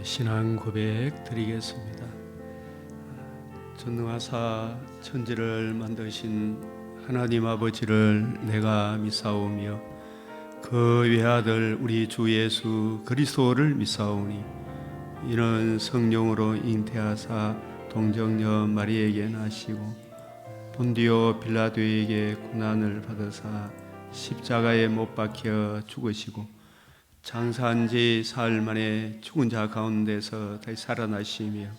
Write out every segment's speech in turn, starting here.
신앙 고백 드리겠습니다. 전능하사 천지를 만드신 하나님 아버지를 내가 믿사오며 그 외아들 우리 주 예수 그리스도를 믿사오니 이는 성령으로 잉태하사 동정녀 마리에게 나시고 본디오 빌라도에게 고난을 받으사 십자가에 못 박혀 죽으시고 장사한 지 사흘 만에 죽은 자 가운데서 다시 살아나시며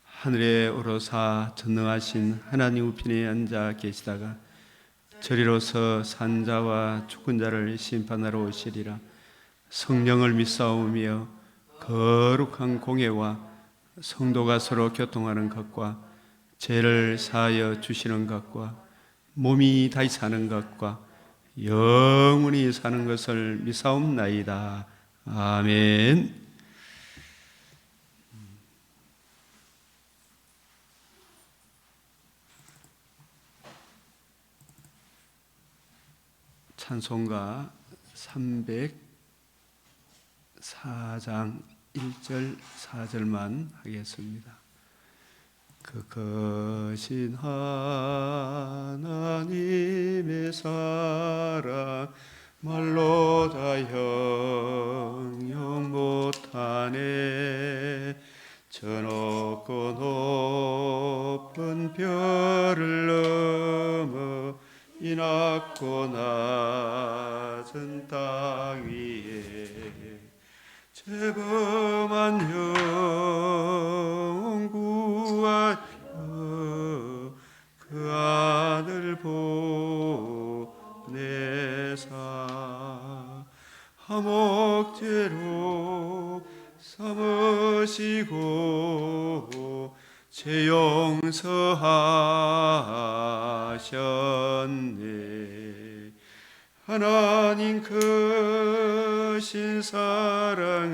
하늘에 오르사 전능하신 하나님 우편에 앉아 계시다가 저리로서 산 자와 죽은 자를 심판하러 오시리라. 성령을 믿사오며 거룩한 공회와 성도가 서로 교통하는 것과 죄를 사하여 주시는 것과 몸이 다시 사는 것과 영원히 사는 것을 믿사옵나이다. 아멘. 찬송가 304장 1절 4절만 하겠습니다. 그 거신 하나님의 사랑 말로 다 형용 못하네. 저 높고 높은 별을 넘어 이 낮고 낮은 땅 위에 죄범한 영혼 구하여 그 아들 보내사 화목제로 삼으시고 죄 용서하셨네. 하나님 크신 사랑을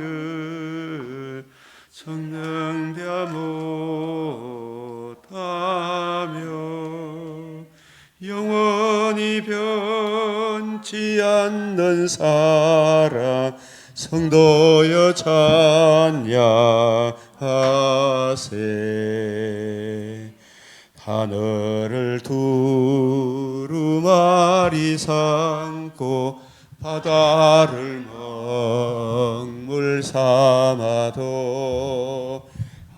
성능되어 못하며 영원히 변치 않는 사랑 성도여 찬양하세. 하늘을 두루마리 삼고 바다를 먹물 삼아도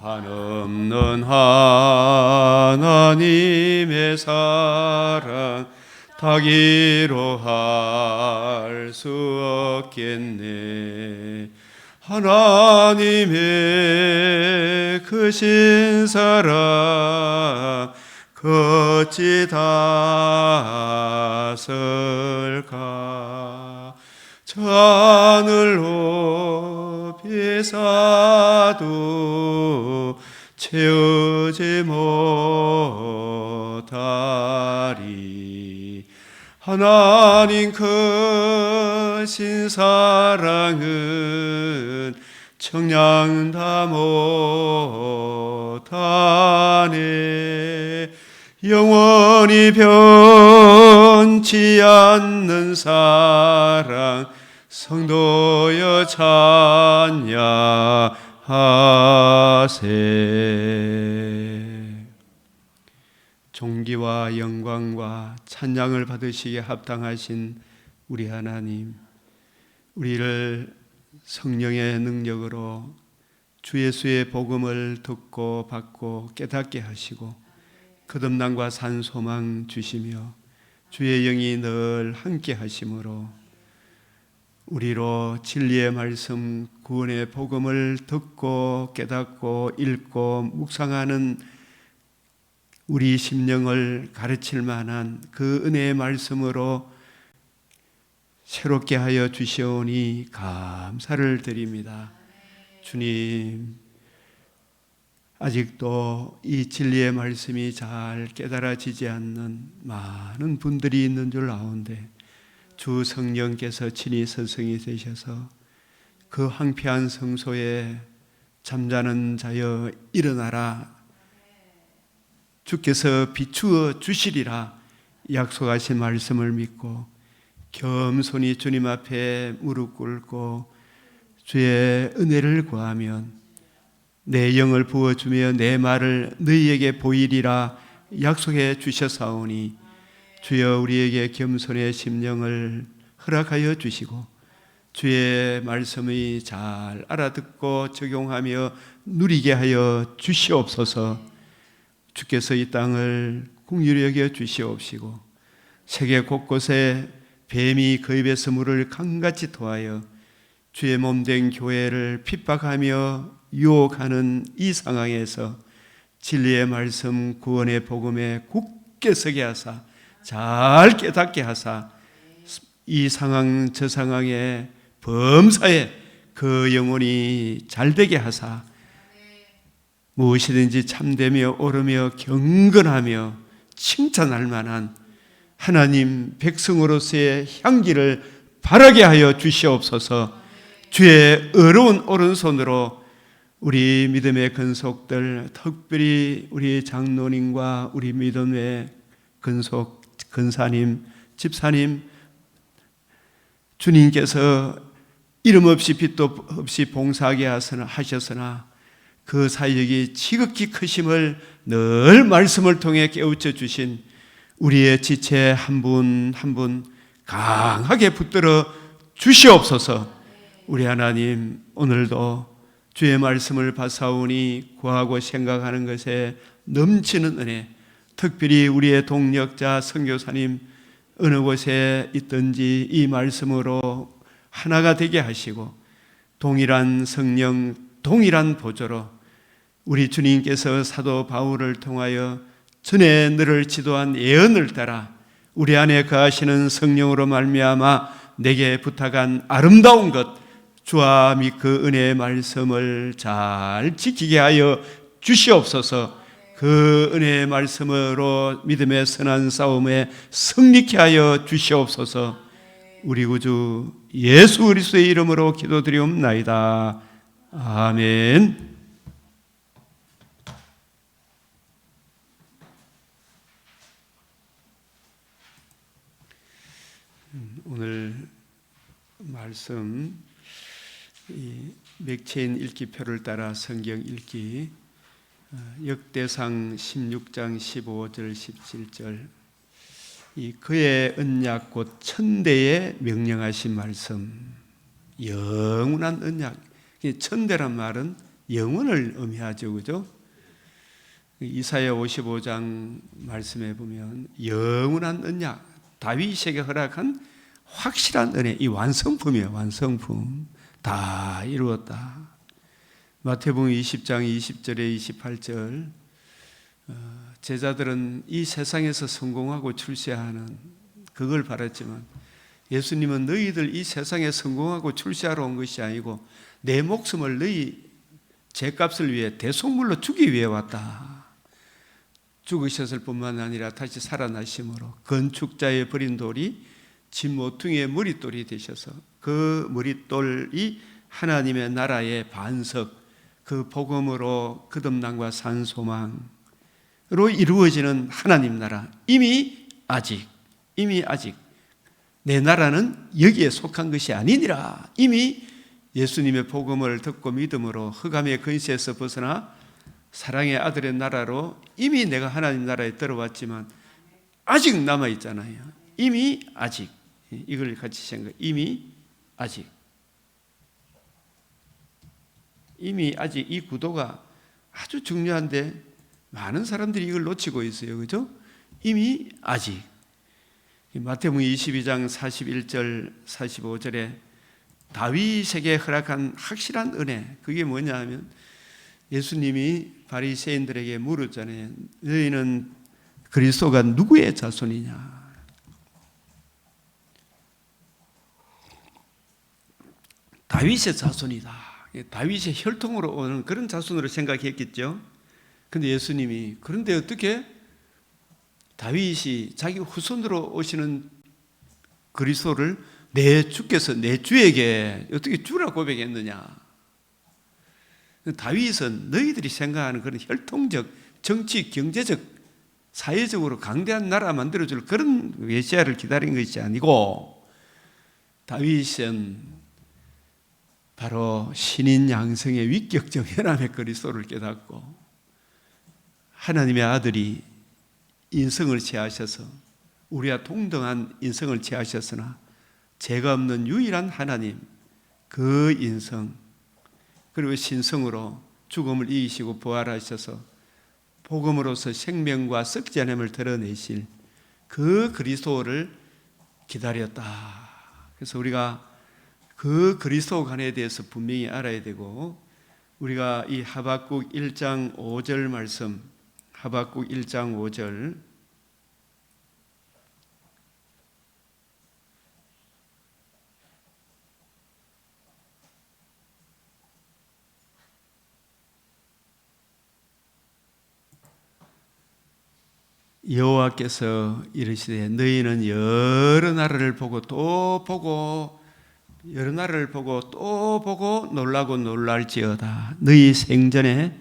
한없는 하나님의 사랑 다기로 할 수 없겠네. 하나님의 크신 사랑 어찌 다설까. 저 하늘 높이 사도 채우지 못하리. 하나님 크신 사랑은 청량 다 못하네. 영원히 변치 않는 사랑 성도여 찬양하세. 존귀와 영광과 찬양을 받으시기에 합당하신 우리 하나님, 우리를 성령의 능력으로 주 예수의 복음을 듣고 받고 깨닫게 하시고 거듭남과 산 소망 주시며 주의 영이 늘 함께 하심으로 우리로 진리의 말씀 구원의 복음을 듣고 깨닫고 읽고 묵상하는 우리 심령을 가르칠 만한 그 은혜의 말씀으로 새롭게 하여 주시오니 감사를 드립니다. 주님, 아직도 이 진리의 말씀이 잘 깨달아지지 않는 많은 분들이 있는 줄 아오는데 주 성령께서 친히 스승이 되셔서 그 황폐한 성소에 잠자는 자여 일어나라, 주께서 비추어 주시리라 약속하신 말씀을 믿고 겸손히 주님 앞에 무릎 꿇고 주의 은혜를 구하면 내 영을 부어주며 내 말을 너희에게 보이리라 약속해 주셨사오니 주여 우리에게 겸손의 심령을 허락하여 주시고 주의 말씀이 잘 알아듣고 적용하며 누리게 하여 주시옵소서. 주께서 이 땅을 긍휼히 여겨 주시옵시고 세계 곳곳에 뱀이 그 입에서 물을 강같이 토하여 주의 몸된 교회를 핍박하며 유혹하는 이 상황에서 진리의 말씀 구원의 복음에 굳게 서게 하사 잘 깨닫게 하사 이 상황 저 상황에 범사에 그 영혼이 잘되게 하사 무엇이든지 참되며 옳으며 경건하며 칭찬할 만한 하나님 백성으로서의 향기를 바라게 하여 주시옵소서. 주의 의로운 오른손으로 우리 믿음의 근속들, 특별히 우리 장로님과 우리 믿음의 근사님, 집사님, 주님께서 이름 없이 빛도 없이 봉사하게 하셨으나 그 사역이 지극히 크심을 늘 말씀을 통해 깨우쳐 주신 우리의 지체 한 분 한 분 강하게 붙들어 주시옵소서. 우리 하나님, 오늘도 주의 말씀을 받사오니 구하고 생각하는 것에 넘치는 은혜, 특별히 우리의 동력자 선교사님 어느 곳에 있든지 이 말씀으로 하나가 되게 하시고 동일한 성령, 동일한 보조로 우리 주님께서 사도 바울을 통하여 전에 너를 지도한 예언을 따라 우리 안에 거하시는 성령으로 말미암아 내게 부탁한 아름다운 것, 주와 및 그 은혜의 말씀을 잘 지키게 하여 주시옵소서. 그 은혜의 말씀으로 믿음의 선한 싸움에 승리케 하여 주시옵소서. 우리 구주 예수 그리스도의 이름으로 기도드리옵나이다. 아멘. 오늘 말씀 맥체인 읽기표를 따라 성경 읽기 역대상 16장 15절 17절 이 그의 언약 곧 천대에 명령하신 말씀, 영원한 언약. 천대란 말은 영원을 의미하죠, 그죠? 이사야 55장 말씀에 보면 영원한 언약, 다윗에게 허락한 확실한 은혜, 이 완성품이에요. 완성품 다 이루었다. 마태복음 20장 20절에 28절 제자들은 이 세상에서 성공하고 출세하는 그걸 바랐지만 예수님은 너희들 이 세상에 성공하고 출세하러 온 것이 아니고 내 목숨을 너희 죄값을 위해 대속물로 주기 위해 왔다. 죽으셨을 뿐만 아니라 다시 살아나심으로 건축자의 버린 돌이 집 모퉁이의 머릿돌이 되셔서 그 머릿돌이 하나님의 나라의 반석, 그 복음으로 거듭남과 산소망으로 이루어지는 하나님 나라. 이미 아직 내 나라는 여기에 속한 것이 아니니라. 이미 예수님의 복음을 듣고 믿음으로 흑암의 근시에서 벗어나 사랑의 아들의 나라로 이미 내가 하나님 나라에 들어왔지만 아직 남아있잖아요. 이미 아직. 이걸 같이 생각해. 이미 아직 이 구도가 아주 중요한데 많은 사람들이 이걸 놓치고 있어요. 그죠? 이미 아직. 마태복음 22장 41절 45절에 다윗에게 허락한 확실한 은혜, 그게 뭐냐 하면 예수님이 바리새인들에게 물었잖아요. 너희는 그리스도가 누구의 자손이냐? 다윗의 자손이다. 다윗의 혈통으로 오는 그런 자손으로 생각했겠죠. 그런데 예수님이 그런데 어떻게 다윗이 자기 후손으로 오시는 그리스도를 내 주께서 내 주에게 어떻게 주라 고백했느냐? 다윗은 너희들이 생각하는 그런 혈통적, 정치, 경제적, 사회적으로 강대한 나라 만들어줄 그런 메시아를 기다린 것이 아니고 다윗은 바로 신인 양성의 위격적 연함의 그리스도를 깨닫고 하나님의 아들이 인성을 취하셔서 우리와 동등한 인성을 취하셨으나 죄가 없는 유일한 하나님, 그 인성, 그리고 신성으로 죽음을 이기시고 부활하셔서 복음으로서 생명과 썩지 않음을 드러내실 그 그리스도를 기다렸다. 그래서 우리가 그 그리스도관에 대해서 분명히 알아야 되고, 우리가 이 하박국 1장 5절 말씀, 하박국 1장 5절, 여호와께서 이르시되 너희는 여러 나라를 보고 또 보고 여러 나라를 보고 또 보고 놀라고 놀랄지어다. 너희 생전에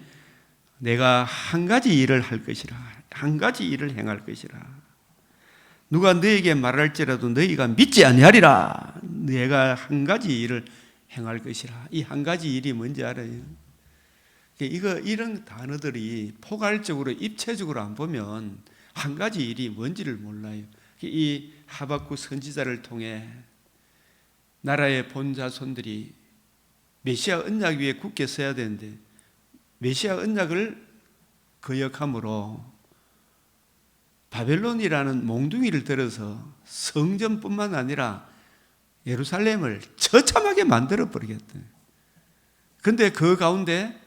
내가 한 가지 일을 할 것이라. 한 가지 일을 행할 것이라. 누가 너에게 말할지라도 너희가 믿지 아니하리라. 내가 한 가지 일을 행할 것이라. 이 한 가지 일이 뭔지 알아요? 이런 단어들이 포괄적으로 입체적으로 안 보면 한 가지 일이 뭔지를 몰라요. 이 하박국 선지자를 통해 나라의 본자손들이 메시아 언약 위에 굳게 서야 되는데 메시아 언약을 거역함으로 바벨론이라는 몽둥이를 들어서 성전뿐만 아니라 예루살렘을 처참하게 만들어 버리겠다. 그런데 그 가운데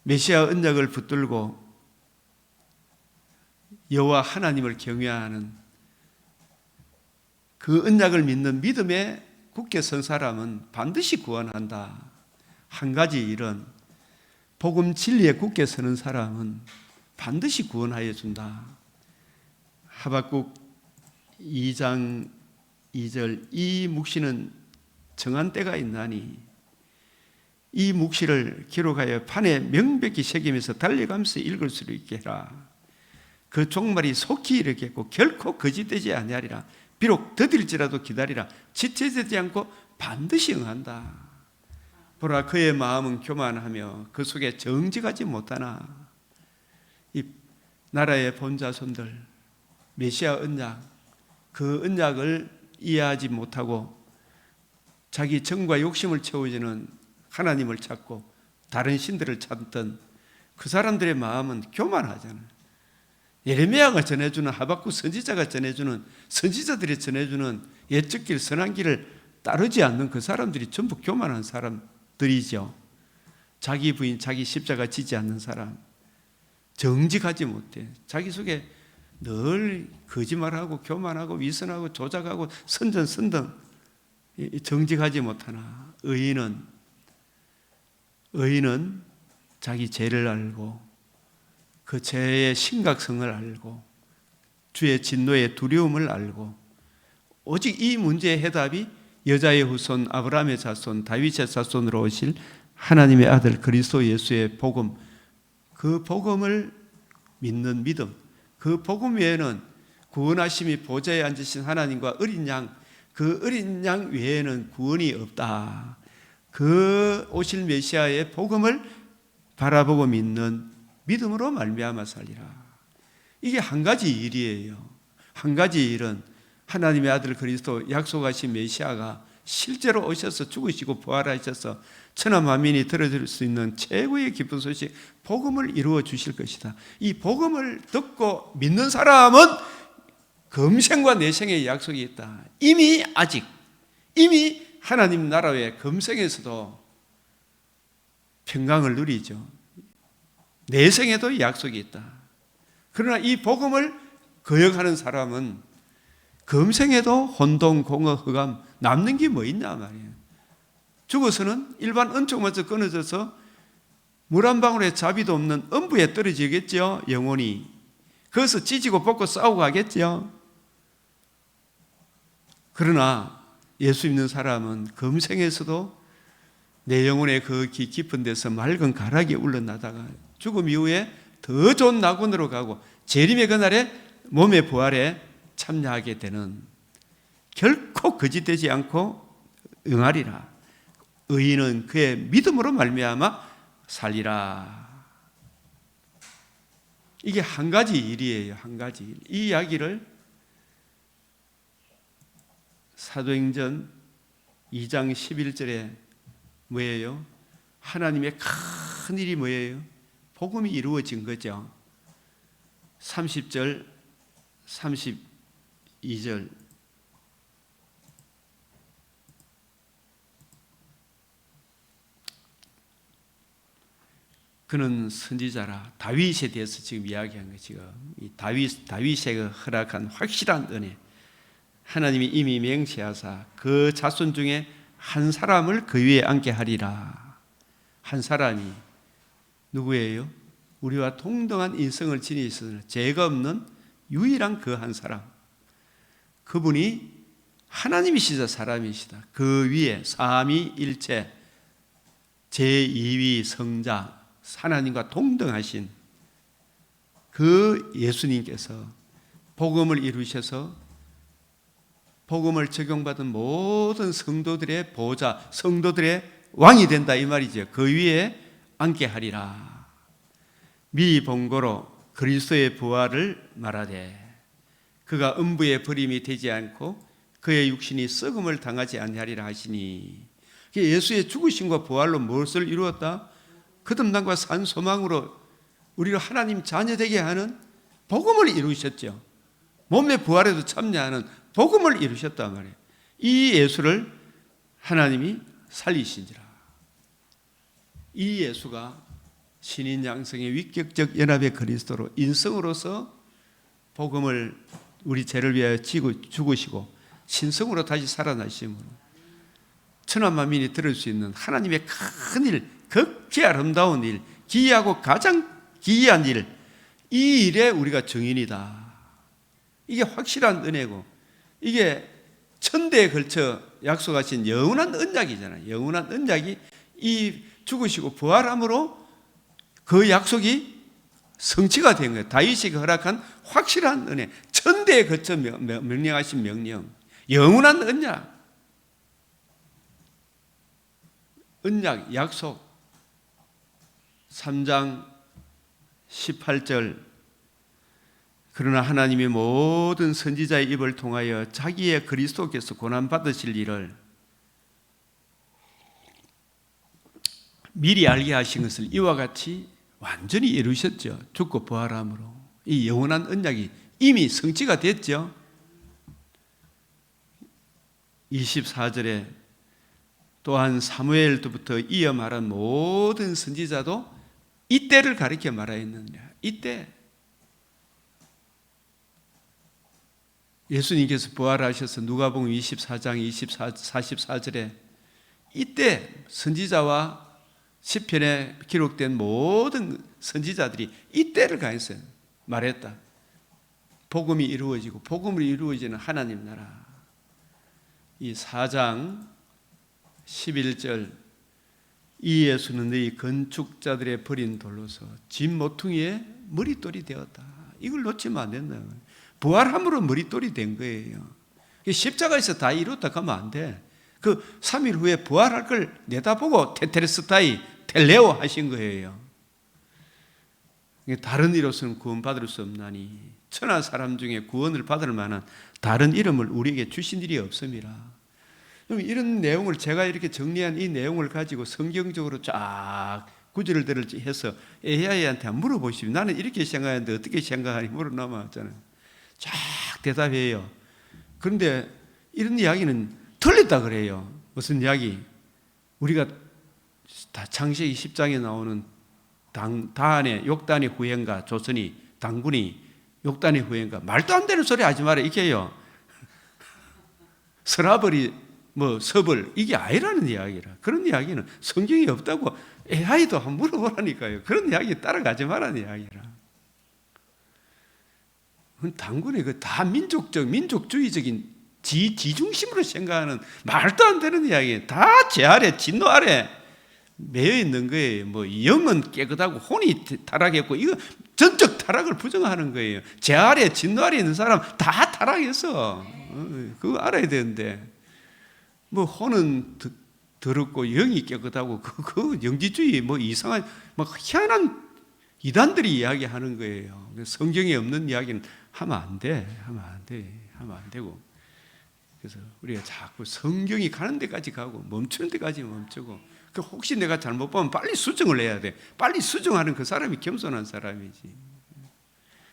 메시아 언약을 붙들고 여호와 하나님을 경외하는 그 언약을 믿는 믿음에 굳게 선 사람은 반드시 구원한다. 한 가지 일은 복음 진리에 굳게 서는 사람은 반드시 구원하여 준다. 하박국 2장 2절, 이 묵시는 정한 때가 있나니 이 묵시를 기록하여 판에 명백히 새기면서 달려가면서 읽을 수 있게 해라. 그 종말이 속히 이르겠고 결코 거짓되지 아니하리라. 비록 더딜지라도 기다리라. 지체되지 않고 반드시 응한다. 보라, 그의 마음은 교만하며 그 속에 정직하지 못하나. 이 나라의 본자손들 메시아 언약, 그 언약을 이해하지 못하고 자기 정과 욕심을 채워주는 하나님을 찾고 다른 신들을 찾던 그 사람들의 마음은 교만하잖아요. 예레미야가 전해주는, 하박국 선지자가 전해주는, 선지자들이 전해주는 옛적 길, 선한 길을 따르지 않는 그 사람들이 전부 교만한 사람들이죠. 자기 부인, 자기 십자가 지지 않는 사람, 정직하지 못해. 자기 속에 늘 거짓말하고 교만하고 위선하고 조작하고 선전 정직하지 못하나. 의인은 자기 죄를 알고 그 죄의 심각성을 알고 주의 진노의 두려움을 알고 오직 이 문제의 해답이 여자의 후손 아브라함의 자손 다윗의 자손으로 오실 하나님의 아들 그리스도 예수의 복음, 그 복음을 믿는 믿음, 그 복음 외에는 구원하심이 보좌에 앉으신 하나님과 어린 양, 그 어린 양 외에는 구원이 없다. 그 오실 메시아의 복음을 바라보고 믿는 믿음으로 말미암아 살리라. 이게 한 가지 일이에요. 한 가지 일은 하나님의 아들 그리스도, 약속하신 메시아가 실제로 오셔서 죽으시고 부활하셔서 천하 만민이 들어줄 수 있는 최고의 기쁜 소식, 복음을 이루어 주실 것이다. 이 복음을 듣고 믿는 사람은 금생과 내생의 약속이 있다. 이미 하나님 나라의 금생에서도 평강을 누리죠. 내생에도 약속이 있다. 그러나 이 복음을 거역하는 사람은 금생에도 혼동, 공허, 흑암 남는 게 뭐 있냐 말이에요. 죽어서는 일반 은총마저 끊어져서 물 한 방울의 자비도 없는 음부에 떨어지겠죠. 영혼이 거기서 찢고 벗고 싸우고 하겠죠. 그러나 예수 믿는 사람은 금생에서도 내 영혼의 그 깊은 데서 맑은 가락이 울러나다가 죽음 이후에 더 좋은 낙원으로 가고 재림의 그날에 몸의 부활에 참여하게 되는, 결코 거짓되지 않고 응하리라. 의인은 그의 믿음으로 말미암아 살리라. 이게 한 가지 일이에요. 한 가지 일. 이 이야기를 사도행전 2장 11절에 뭐예요? 하나님의 큰 일이 뭐예요? 복음이 이루어진 거죠. 30절, 32절. 그는 선지자라. 다윗에 대해서 지금 이야기한 거 지금 이 다윗에게 허락한 확실한 은혜. 하나님이 이미 맹세하사 그 자손 중에 한 사람을 그 위에 앉게 하리라. 한 사람이 누구예요? 우리와 동등한 인성을 지니시는 죄가 없는 유일한 그 한 사람. 그분이 하나님이시자 사람이시다. 그 위에 삼위일체 제2위 성자 하나님과 동등하신 그 예수님께서 복음을 이루셔서 복음을 적용받은 모든 성도들의 보호자, 성도들의 왕이 된다 이 말이죠. 그 위에 앉게 하리라. 미리 본고로 그리스도의 부활을 말하되 그가 음부의 버림이 되지 않고 그의 육신이 썩음을 당하지 아니하리라 하시니, 예수의 죽으심과 부활로 무엇을 이루었다? 거듭남과 산 소망으로 우리를 하나님 자녀 되게 하는 복음을 이루셨죠. 몸의 부활에도 참여하는 복음을 이루셨단 말이에요. 이 예수를 하나님이 살리신지라. 이 예수가 신인 양성의 위격적 연합의 그리스도로 인성으로서 복음을 우리 죄를 위하여 죽으시고 신성으로 다시 살아나심으로 천하 만민이 들을 수 있는 하나님의 큰 일, 극히 아름다운 일, 기이하고 가장 기이한 일, 이 일에 우리가 증인이다. 이게 확실한 은혜고, 이게 천대에 걸쳐 약속하신 영원한 언약이잖아요. 영원한 언약이 이 죽으시고 부활함으로 그 약속이 성취가 된 거예요. 다윗이 허락한 확실한 은혜, 천대에 걸쳐 명령하신 명령, 영원한 언약, 언약, 약속. 3장 18절. 그러나 하나님이 모든 선지자의 입을 통하여 자기의 그리스도께서 고난받으실 일을 미리 알게 하신 것을 이와 같이 완전히 이루셨죠. 죽고 부활함으로. 이 영원한 언약이 이미 성취가 됐죠. 24절에 또한 사무엘부터 이어 말한 모든 선지자도 이때를 가리켜 말하였느니라. 이때 예수님께서 부활하셔서 누가복음 24장 44절에 이때 선지자와 시편에 기록된 모든 선지자들이 이때를 가했어요. 말했다. 복음이 이루어지고 복음을 이루어지는 하나님 나라. 이 4장 11절. 이 예수는 너희 건축자들의 버린 돌로서 집 모퉁이에 머릿돌이 되었다. 이걸 놓치면 안 된다. 부활함으로 머릿돌이 된 거예요. 십자가에서 다 이뤘다 가면 안 돼. 그 3일 후에 부활할 걸 내다보고 테텔스타이 텔레오 하신 거예요. 다른 이로서는 구원받을 수 없나니 천하 사람 중에 구원을 받을 만한 다른 이름을 우리에게 주신 일이 없습니다. 이런 내용을 제가 이렇게 정리한 이 내용을 가지고 성경적으로 쫙 구절들을 해서 AI한테 물어보시면 나는 이렇게 생각하는데 어떻게 생각하니 물어나왔잖아요. 쫙 대답해요. 그런데 이런 이야기는 틀렸다 그래요. 무슨 이야기? 우리가 창세기 10장에 나오는 다한의 욕단의 후예인가 조선이 당군이 욕단의 후예인가 말도 안 되는 소리 하지 마라 이게요. 서라벌이 뭐 서벌 이게 아니라는 이야기라. 그런 이야기는 성경이 없다고 AI도 한번 물어보라니까요. 그런 이야기 따라가지 말라는 이야기라. 당군의 그 다 민족주의적인 지중심으로 생각하는 말도 안 되는 이야기, 다 제 아래 진노 아래 매여 있는 거예요. 뭐 영은 깨끗하고 혼이 타락했고 이거 전적 타락을 부정하는 거예요. 제 아래 진노 아래 있는 사람 다 타락했어. 그거 알아야 되는데 뭐 혼은 더럽고 영이 깨끗하고 그 영지주의 뭐 이상한 막 희한한 이단들이 이야기하는 거예요. 성경에 없는 이야기는 하면 안 돼. 하면 안 되고. 그래서 우리가 자꾸 성경이 가는 데까지 가고 멈추는 데까지 멈추고, 그 혹시 내가 잘못 보면 빨리 수정을 해야 돼. 빨리 수정하는 그 사람이 겸손한 사람이지.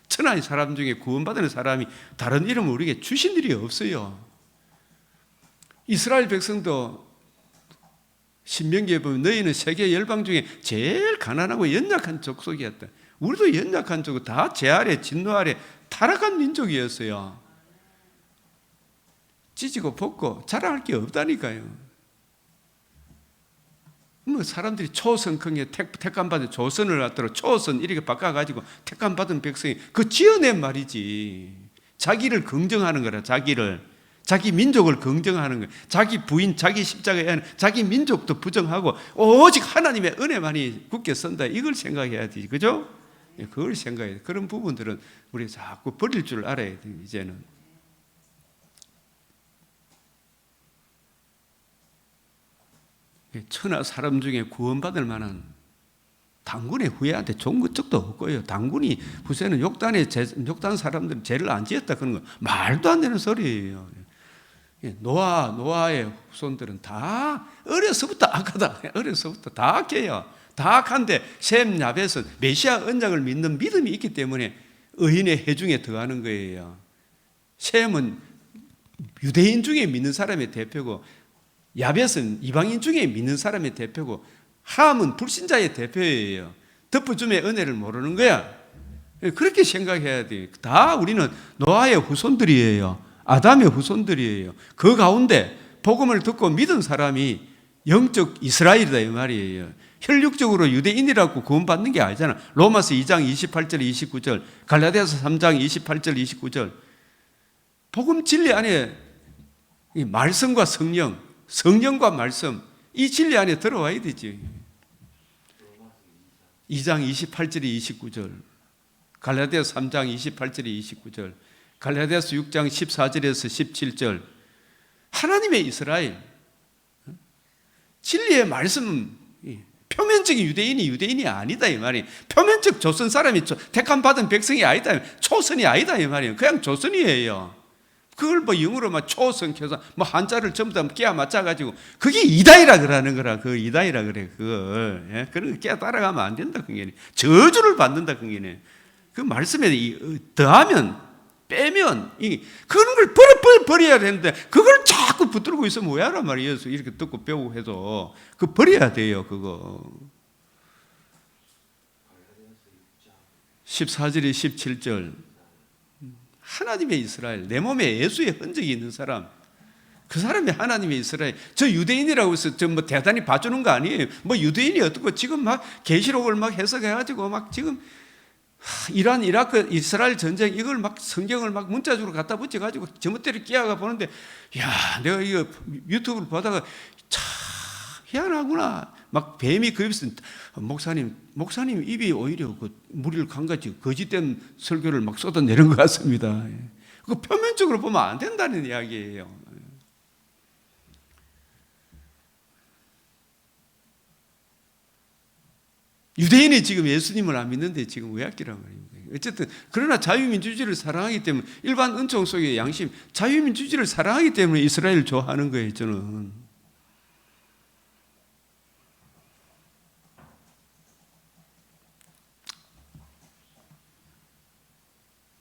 천하의 사람 중에 구원받은 사람이 다른 이름을 우리에게 주신 일이 없어요. 이스라엘 백성도 신명기에 보면 너희는 세계 열방 중에 제일 가난하고 연약한 족속이었다. 우리도 연약한 족속, 다 제 아래 진노 아래 타락한 민족이었어요. 찢고 벗고 자랑할 게 없다니까요. 뭐 사람들이 초성컨에 택감받은 조선을 갖다가 초선 이렇게 바꿔가지고 택감받은 백성이 그 지어낸 말이지. 자기를 긍정하는 거라. 자기 민족을 긍정하는 거야. 자기 부인, 자기 십자가에 하는 자기 민족도 부정하고 오직 하나님의 은혜만이 굳게 선다. 이걸 생각해야 돼. 그죠? 그걸 생각해야 돼. 그런 부분들은 우리 자꾸 버릴 줄 알아야 돼. 이제는. 천하 사람 중에 구원받을 만한 당군의 후예한테 좋은 것도 없고요. 당군이 후세는 욕단 사람들은 죄를 안 지었다 그런 거 말도 안 되는 소리예요. 노아의 후손들은 다 어려서부터 악하다. 어려서부터 다 악해요. 다 악한데 셈, 야벳은 메시아 언약을 믿는 믿음이 있기 때문에 의인의 해중에 들어가는 거예요. 셈은 유대인 중에 믿는 사람의 대표고, 야벳은 이방인 중에 믿는 사람의 대표고, 함은 불신자의 대표예요. 덮어줌의 은혜를 모르는 거야. 그렇게 생각해야 돼. 다 우리는 노아의 후손들이에요. 아담의 후손들이에요. 그 가운데 복음을 듣고 믿은 사람이 영적 이스라엘이다 이 말이에요. 혈육적으로 유대인이라고 구원받는 게 아니잖아. 로마서 2장 28절 29절, 갈라디아서 3장 28절 29절. 복음 진리 안에 이 말씀과 성령과 말씀, 이 진리 안에 들어와야 되지. 2장 28절이 29절, 갈라디아서 3장 28절이 29절, 갈라디아서 6장 14절에서 17절. 하나님의 이스라엘, 진리의 말씀, 표면적인 유대인이 아니다 이 말이에요. 표면적 조선 사람이 택함 받은 백성이 아니다, 초선이 아니다 이 말이에요. 그냥 조선이에요. 그걸 뭐 영어로 막 초선 켜서 뭐 한자를 전부 다 끼워 맞춰가지고 그게 이다이라 그러는 거라. 그 이다이라 그래. 그걸. 예? 그런 거 끼워 따라가면 안 된다. 그게 저주를 받는다. 그게 그 말씀에 더하면 빼면 그런 걸 버려야 되는데 그걸 자꾸 붙들고 있으면 뭐야란 말이에요. 이렇게 듣고 배우고 해도 그 버려야 돼요. 그거 14절에 17절. 하나님의 이스라엘, 내 몸에 예수의 흔적이 있는 사람, 그 사람이 하나님의 이스라엘. 저 유대인이라고 해서 저 뭐 대단히 봐주는 거 아니에요. 뭐 유대인이 어떻고 지금 막 계시록을 막 해석해가지고 막 지금 이란, 이라크, 이스라엘 전쟁 이걸 막 성경을 막 문자적으로 갖다 붙여가지고 제멋대로 끼어가 보는데, 야, 내가 이거 유튜브를 보다가 참 희한하구나. 막 뱀이 그 입에서 목사님 입이 오히려 그 무리를 강같이 거짓된 설교를 막 쏟아내는 것 같습니다. 그 표면적으로 보면 안 된다는 이야기예요. 유대인이 지금 예수님을 안 믿는데 지금 왜 학기란 말입니까? 어쨌든 그러나 자유민주주의를 사랑하기 때문에, 일반 은총 속의 양심, 자유민주주의를 사랑하기 때문에 이스라엘을 좋아하는 거예요. 저는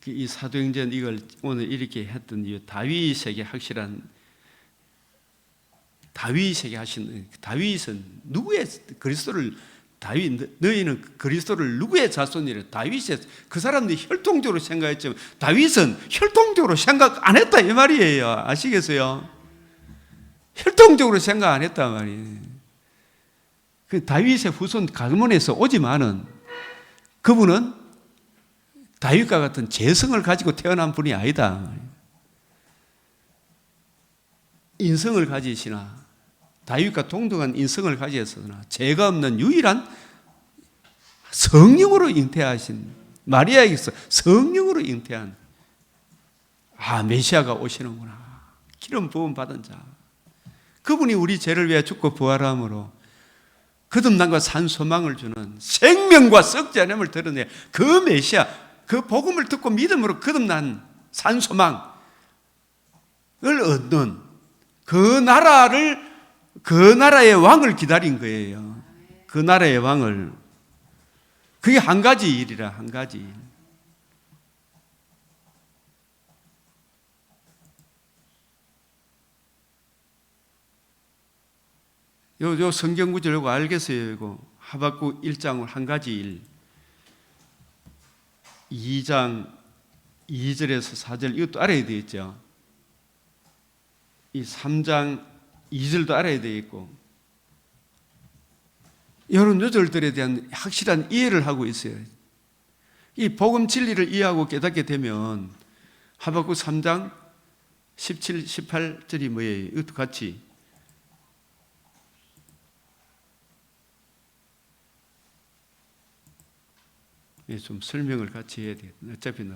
이 사도행전 이걸 오늘 이렇게 했던 이유, 다윗에게 확실한, 다윗에게 하신, 다윗은 누구의 그리스도를, 너희는 그리스도를 누구의 자손이래? 다윗의, 그 사람들이 혈통적으로 생각했지만 다윗은 혈통적으로 생각 안 했다 이 말이에요. 아시겠어요? 혈통적으로 생각 안 했단 말이에요. 그 다윗의 후손 가문에서 오지만은 그분은 다윗과 같은 재성을 가지고 태어난 분이 아니다. 인성을 가지시나, 다윗과 동등한 인성을 가지셨으나 죄가 없는 유일한 성령으로 잉태하신, 마리아에게서 성령으로 잉태한, 메시아가 오시는구나. 기름 부음 받은 자. 그분이 우리 죄를 위해 죽고 부활함으로 거듭남과 산 소망을 주는 생명과 썩지 않음을 드러내 그 메시아, 그 복음을 듣고 믿음으로 거듭난 산 소망을 얻는 그 나라의 왕을 기다린 거예요. 그 나라의 왕을. 그게 한 가지 일이라, 한 가지 일. 요 성경 구절 이거 알겠어요? 이거 하박국 1장 한 가지 일. 2장 2절에서 4절 이것도 알아야 되겠죠. 이 3장 2절도 알아야 되겠고 이런 요절들에 대한 확실한 이해를 하고 있어요. 이 복음 진리를 이해하고 깨닫게 되면 하박국 3장 17, 18절이 뭐예요? 이것도 같이 좀 설명을 같이 해야 돼. 어차피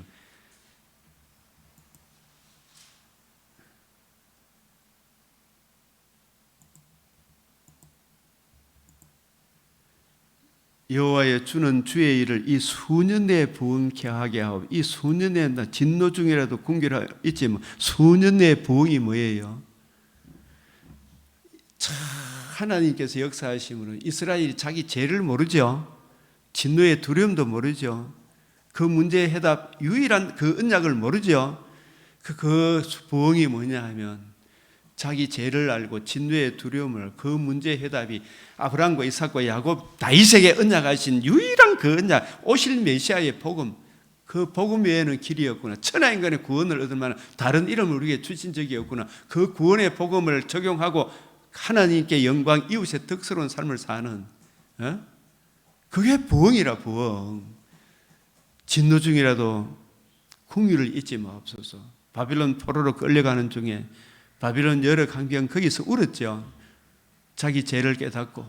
여호와의 주는 주의 일을 이 수년 내에 부응케 하게 하고 이 수년 내에 진노 중이라도 궁결하 있지만 수년 내의 부응이 뭐예요? 하나님께서 역사하심으로 이스라엘이 자기 죄를 모르죠. 진노의 두려움도 모르죠. 그 문제의 해답 유일한 그 언약을 모르죠. 그 부응이 뭐냐 하면 자기 죄를 알고 진노의 두려움을 그 문제의 해답이 아브라함과 이삭과 야곱 다윗에게 언약하신 유일한 그 언약 오실 메시아의 복음, 그 복음 외에는 길이 없구나. 천하인간의 구원을 얻을 만한 다른 이름을 우리에게 주신 적이 없구나. 그 구원의 복음을 적용하고 하나님께 영광, 이웃의 덕스러운 삶을 사는 그게 부흥이라. 부흥. 진노 중이라도 궁유를 잊지 마옵소서. 바빌론 포로로 끌려가는 중에 바빌론 여러 강병 거기서 울었죠. 자기 죄를 깨닫고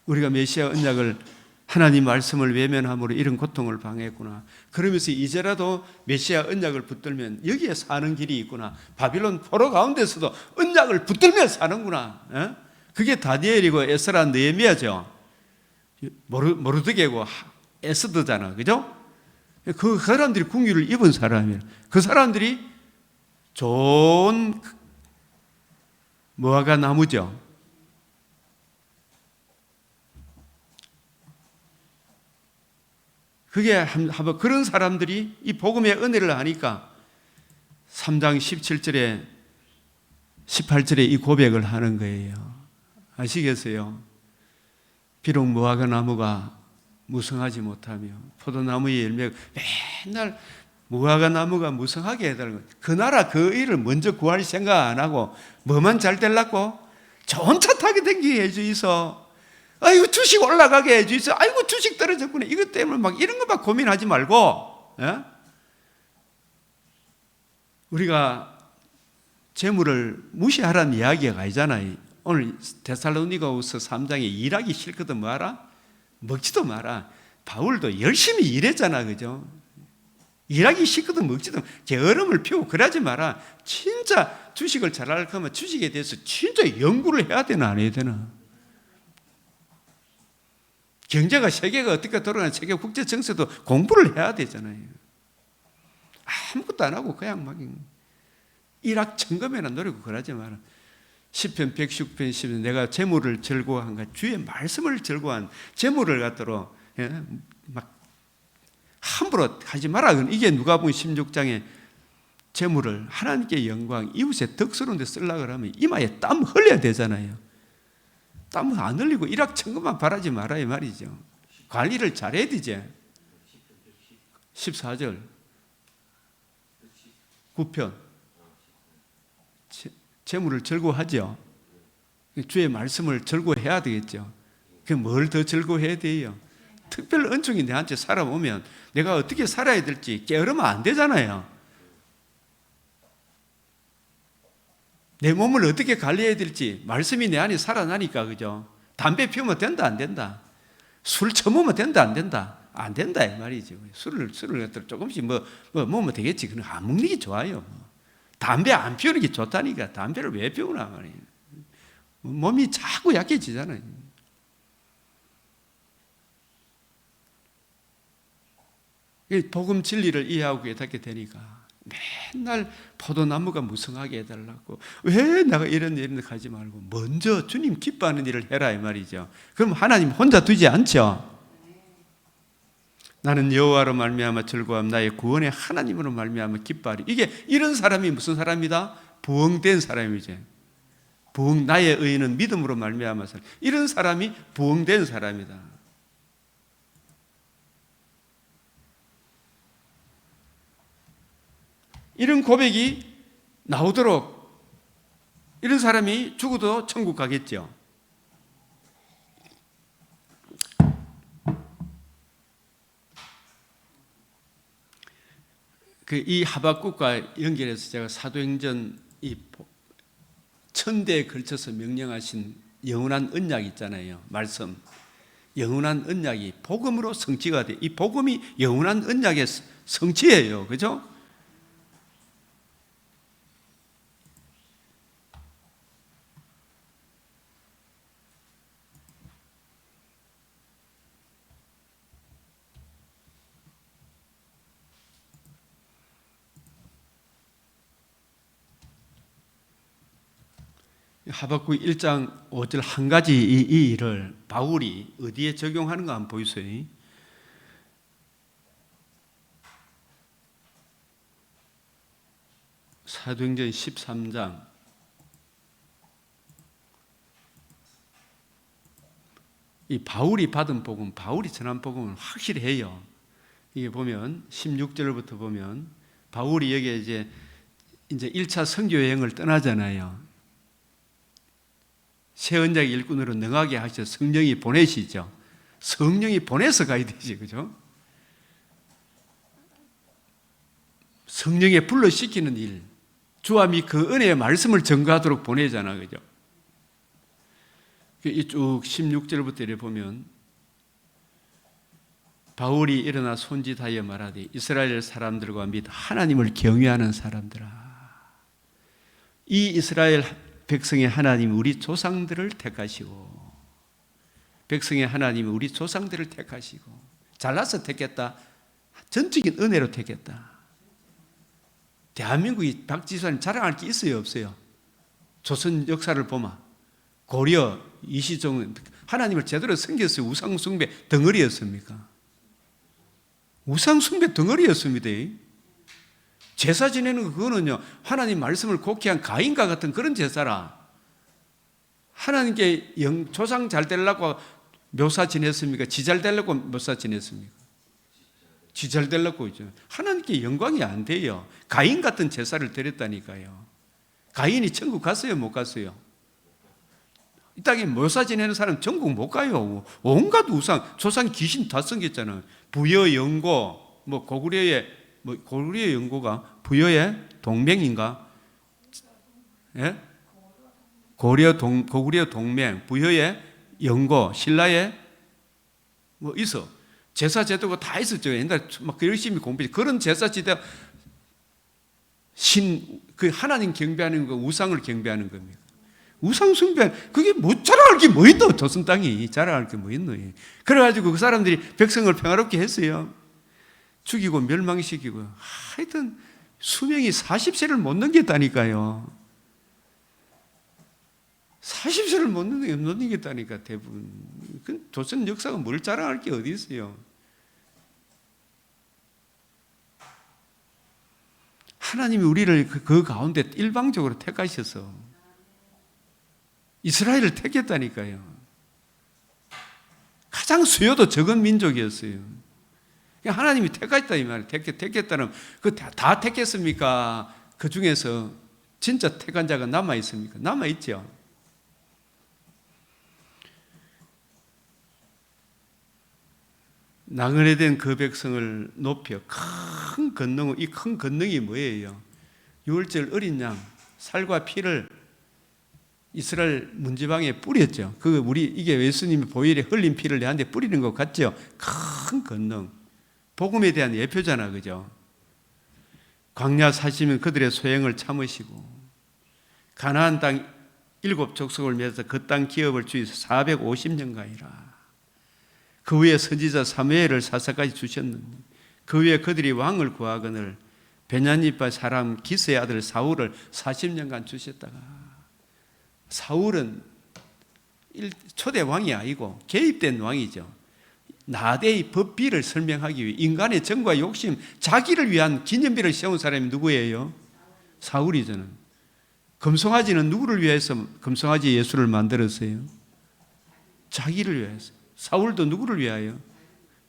우리가 메시아 언약을 하나님 말씀을 외면함으로 이런 고통을 당했구나. 그러면서 이제라도 메시아 언약을 붙들면 여기에 사는 길이 있구나. 바빌론 포로 가운데서도 언약을 붙들며 사는구나. 그게 다니엘이고 에스라 느헤미야죠. 모르드게고 에스더잖아. 그죠? 그 사람들이 궁유를 입은 사람이에요. 그 사람들이 좋은 무화과 나무죠. 그게 그런 사람들이 이 복음의 은혜를 하니까 3장 17절에 18절에 이 고백을 하는 거예요. 아시겠어요? 비록 무화과 나무가 무성하지 못하며 포도나무의 열매가 맨날 무화과 나무가 무성하게 해달라는 거예요. 그 나라 그 일을 먼저 구할 생각 안 하고 뭐만 잘 되려고 좋은 차 타게 댕기게 해주이소. 아이고 주식 올라가게 해주이소. 아이고 주식 떨어졌구나. 이것 때문에 막 이런 것만 고민하지 말고 우리가 재물을 무시하라는 이야기가 아니잖아요. 오늘 데살로니가후서 3장에 일하기 싫거든 뭐 알아? 먹지도 마라. 바울도 열심히 일했잖아. 그죠? 일하기 싫거든 먹지도 게으름을 피우고 그러지 마라. 진짜 주식을 잘할 거면 주식에 대해서 진짜 연구를 해야 되나 안 해야 되나? 경제가 세계가 어떻게 돌아가는 세계 국제 정세도 공부를 해야 되잖아요. 아무것도 안 하고 그냥 막 일확천금에나 노리고 그러지 마라. 시편 119편 10편 내가 재물을 즐거워한가 주의 말씀을 즐거워한 재물을 갖도록 막 함부로 하지 마라. 이게 누가복음 16장에 재물을 하나님께 영광 이웃의 덕스러운 데 쓰려고 하면 이마에 땀 흘려야 되잖아요. 땀 안 흘리고 일확천금만 바라지 마라 이 말이죠. 관리를 잘해야 되지. 14절 9편 재물을 즐거워하죠. 주의 말씀을 즐거워해야 되겠죠. 뭘 더 즐거워해야 돼요? 특별 은총이 내한테 살아오면 내가 어떻게 살아야 될지 게으르면 안 되잖아요. 내 몸을 어떻게 관리해야 될지 말씀이 내 안에 살아나니까. 그죠? 담배 피우면 된다 안 된다? 술 처먹으면 된다 안 된다? 안 된다 이 말이죠. 술을 조금씩 먹으면 되겠지. 그냥 안 먹는 게 좋아요. 담배 안 피우는 게 좋다니까. 담배를 왜 피우나 말이에요. 몸이 자꾸 약해지잖아요. 복음 진리를 이해하고 깨닫게 되니까 맨날 포도나무가 무성하게 해달라고, 왜 내가 이런 일을 하지 말고 먼저 주님 기뻐하는 일을 해라 이 말이죠. 그럼 하나님 혼자 두지 않죠. 나는 여호와로 말미암아 즐거워함, 나의 구원의 하나님으로 말미암아 기뻐하리. 이게 이런 사람이 무슨 사람이다? 부흥된 사람이지. 나의 의인은 믿음으로 말미암아 살. 이런 사람이 부흥된 사람이다. 이런 고백이 나오도록 이런 사람이 죽어도 천국 가겠죠. 이 하박국과 연결해서 제가 사도행전 이 천대에 걸쳐서 명령하신 영원한 언약 있잖아요. 말씀. 영원한 언약이 복음으로 성취가 돼. 이 복음이 영원한 언약의 성취예요. 그죠? 하박국 1장 5절 한 가지 이 일을 바울이 어디에 적용하는 거 한번 보이세요. 사도행전 13장 이 바울이 받은 복음, 바울이 전한 복음은 확실히 해요. 이게 보면 16절부터 보면 바울이 여기에 이제 1차 선교 여행을 떠나잖아요. 새 언약의 일꾼으로 능하게 하셔서 성령이 보내시죠. 성령이 보내서 가야 되지, 그죠? 성령에 불러시키는 일, 주와 그 은혜의 말씀을 전가하도록 보내잖아, 그죠? 쭉 16절부터 이렇게 보면 바울이 일어나 손짓하여 말하되 이스라엘 사람들과 및 하나님을 경외하는 사람들아, 이 이스라엘 백성의 하나님 우리 조상들을 택하시고, 백성의 하나님 우리 조상들을 택하시고, 잘나서 택했다, 전적인 은혜로 택했다. 대한민국이 박지수님 자랑할 게 있어요 없어요? 조선 역사를 보면 고려 이시종 하나님을 제대로 섬겼어요? 우상숭배 덩어리였습니까? 우상숭배 덩어리였습니다. 제사 지내는 그거는요, 하나님 말씀을 곡해한 가인과 같은 그런 제사라. 하나님께 조상 잘 되려고 묘사 지냈습니까? 지 잘 되려고 묘사 지냈습니까? 지 잘 되려고 있죠. 하나님께 영광이 안 돼요. 가인 같은 제사를 드렸다니까요. 가인이 천국 갔어요? 못 갔어요? 이 땅에 묘사 지내는 사람 천국 못 가요. 온갖 우상, 조상 귀신 다 섬겼잖아요. 부여, 영고, 고구려의 영고가 부여의 동맹인가? 예? 고구려 동맹, 부여의 영고, 신라의 있어. 제사 제도가 다 있었죠. 옛날에 막 열심히 공부했죠. 그런 제사 지대 그 하나님 경배하는 거, 우상을 경배하는 겁니다. 우상 숭배, 그게 자랑할 게 뭐 있노? 조선 땅이 자랑할 게 뭐 있노? 그래가지고 그 사람들이 백성을 평화롭게 했어요. 죽이고 멸망시키고. 하여튼 수명이 40세를 못 넘겼다니까요. 40세를 못 넘겼다니까 대부분. 조선 역사가 뭘 자랑할 게 어디 있어요? 하나님이 우리를 그 가운데 일방적으로 택하셔서 이스라엘을 택했다니까요. 가장 수요도 적은 민족이었어요. 하나님이 택했다 이 말이에요. 택했다는 다 택했습니까? 그 중에서 진짜 택한 자가 남아 있습니까? 남아 있죠. 나그네 된 그 백성을 높여 큰 권능, 이 큰 권능이 뭐예요? 유월절 어린 양 살과 피를 이스라엘 문지방에 뿌렸죠. 이게 예수님이 보혈에 흘린 피를 내한테 뿌리는 것 같죠? 큰 권능. 복음에 대한 예표잖아, 그죠? 광야 사시면 그들의 소행을 참으시고, 가나안 땅 일곱 족속을 맺어서 그 땅 기업을 주셔서 450년간이라. 그 위에 선지자 사무엘을 사사까지 주셨는데 그 위에 그들이 왕을 구하거늘 베냐민파 사람 기스의 아들 사울을 40년간 주셨다가, 사울은 초대 왕이 아니고 개입된 왕이죠. 나대의 법비를 설명하기 위해 인간의 정과 욕심, 자기를 위한 기념비를 세운 사람이 누구예요? 사울이잖아요. 금송아지는 누구를 위해서 금송아지 예수를 만들었어요? 자기를 위해서. 사울도 누구를 위하여?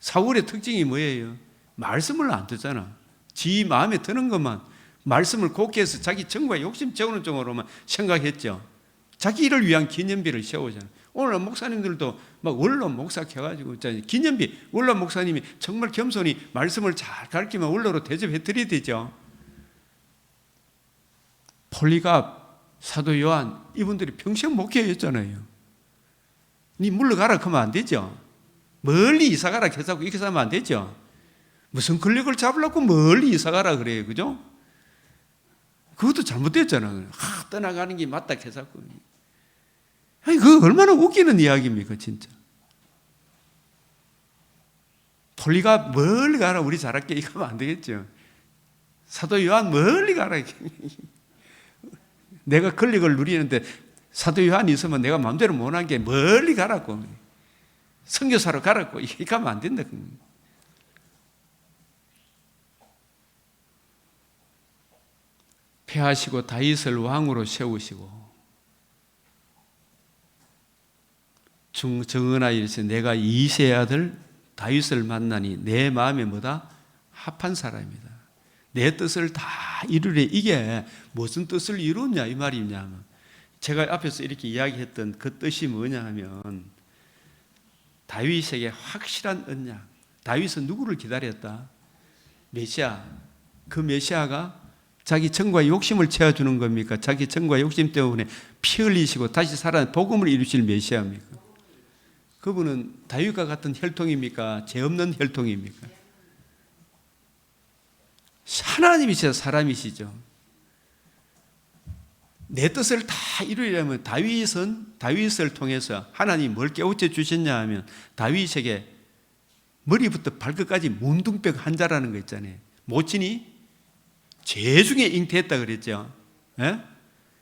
사울의 특징이 뭐예요? 말씀을 안 듣잖아. 지 마음에 드는 것만, 말씀을 곱게 해서 자기 정과 욕심 채우는 쪽으로만 생각했죠. 자기를 위한 기념비를 세우잖아. 오늘 목사님들도 막 원로 목사 켜가지고 기념비, 원로 목사님이 정말 겸손히 말씀을 잘 가르치면 원로로 대접해 드려야 되죠. 폴리갑, 사도 요한, 이분들이 평생 목회였잖아요. 니 물러가라 하면 안 되죠. 멀리 이사가라 해서 이렇게 하면 안 되죠. 무슨 권력을 잡으려고 멀리 이사가라 그래요. 그죠? 그것도 잘못됐잖아요. 떠나가는 게 맞다 해서. 아니, 그거 얼마나 웃기는 이야기입니까, 진짜. 폴리가 멀리 가라, 우리 잘할게. 이거 하면 안 되겠죠. 사도 요한 멀리 가라. 내가 권력을 누리는데 사도 요한이 있으면 내가 마음대로 못한 게 멀리 가라고. 선교사로 가라고. 이렇게 하면 안 된다. 패하시고 다윗을 왕으로 세우시고 정은아 이르시되 내가 이새의 아들 다윗을 만나니 내 마음에 뭐다? 합한 사람이다. 내 뜻을 다 이루래. 이게 무슨 뜻을 이루냐 이 말이냐면, 제가 앞에서 이렇게 이야기했던 그 뜻이 뭐냐 하면 다윗에게 확실한 언약. 다윗은 누구를 기다렸다? 메시아. 그 메시아가 자기 정과 욕심을 채워주는 겁니까? 자기 정과 욕심 때문에 피 흘리시고 다시 살아 복음을 이루실 메시아입니까? 그분은 다윗과 같은 혈통입니까? 죄 없는 혈통입니까? 하나님이시죠, 사람이시죠. 내 뜻을 다 이루려면 다윗을 통해서 하나님이 뭘 깨우쳐 주셨냐 하면 다윗에게 머리부터 발끝까지 문둥병 환자라는 거 있잖아요. 모친이 죄 중에 잉태했다 그랬죠. 예?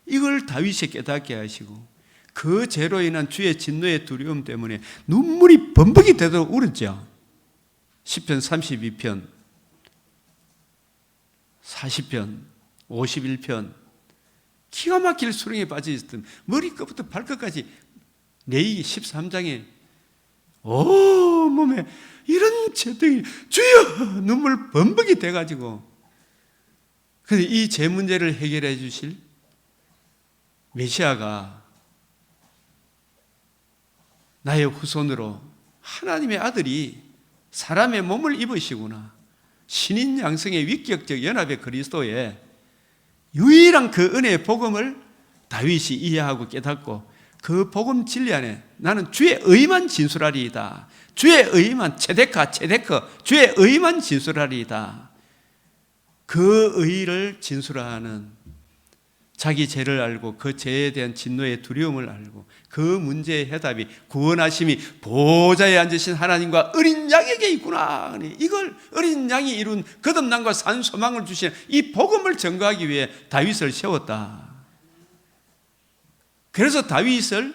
이걸 다윗이 깨닫게 하시고 그 죄로 인한 주의 진노의 두려움 때문에 눈물이 범벅이 되도록 울었죠. 시편 32편, 40편, 51편 기가 막힐 수렁에 빠져 있었던 머리끝부터 발끝까지 레위기 13장에 몸에 이런 죄등이 주여 눈물 범벅이 돼가지고, 그런데 이 죄 문제를 해결해 주실 메시아가 나의 후손으로 하나님의 아들이 사람의 몸을 입으시구나. 신인 양성의 위격적 연합의 그리스도의 유일한 그 은혜의 복음을 다윗이 이해하고 깨닫고 그 복음 진리 안에 나는 주의 의만 진술하리이다. 주의 의만 체데카 주의 의만 진술하리이다. 그 의를 진술하는, 자기 죄를 알고 그 죄에 대한 진노의 두려움을 알고 그 문제의 해답이 구원하심이 보좌에 앉으신 하나님과 어린 양에게 있구나. 이걸 어린 양이 이룬 거듭남과 산 소망을 주신 이 복음을 전가하기 위해 다윗을 세웠다. 그래서 다윗을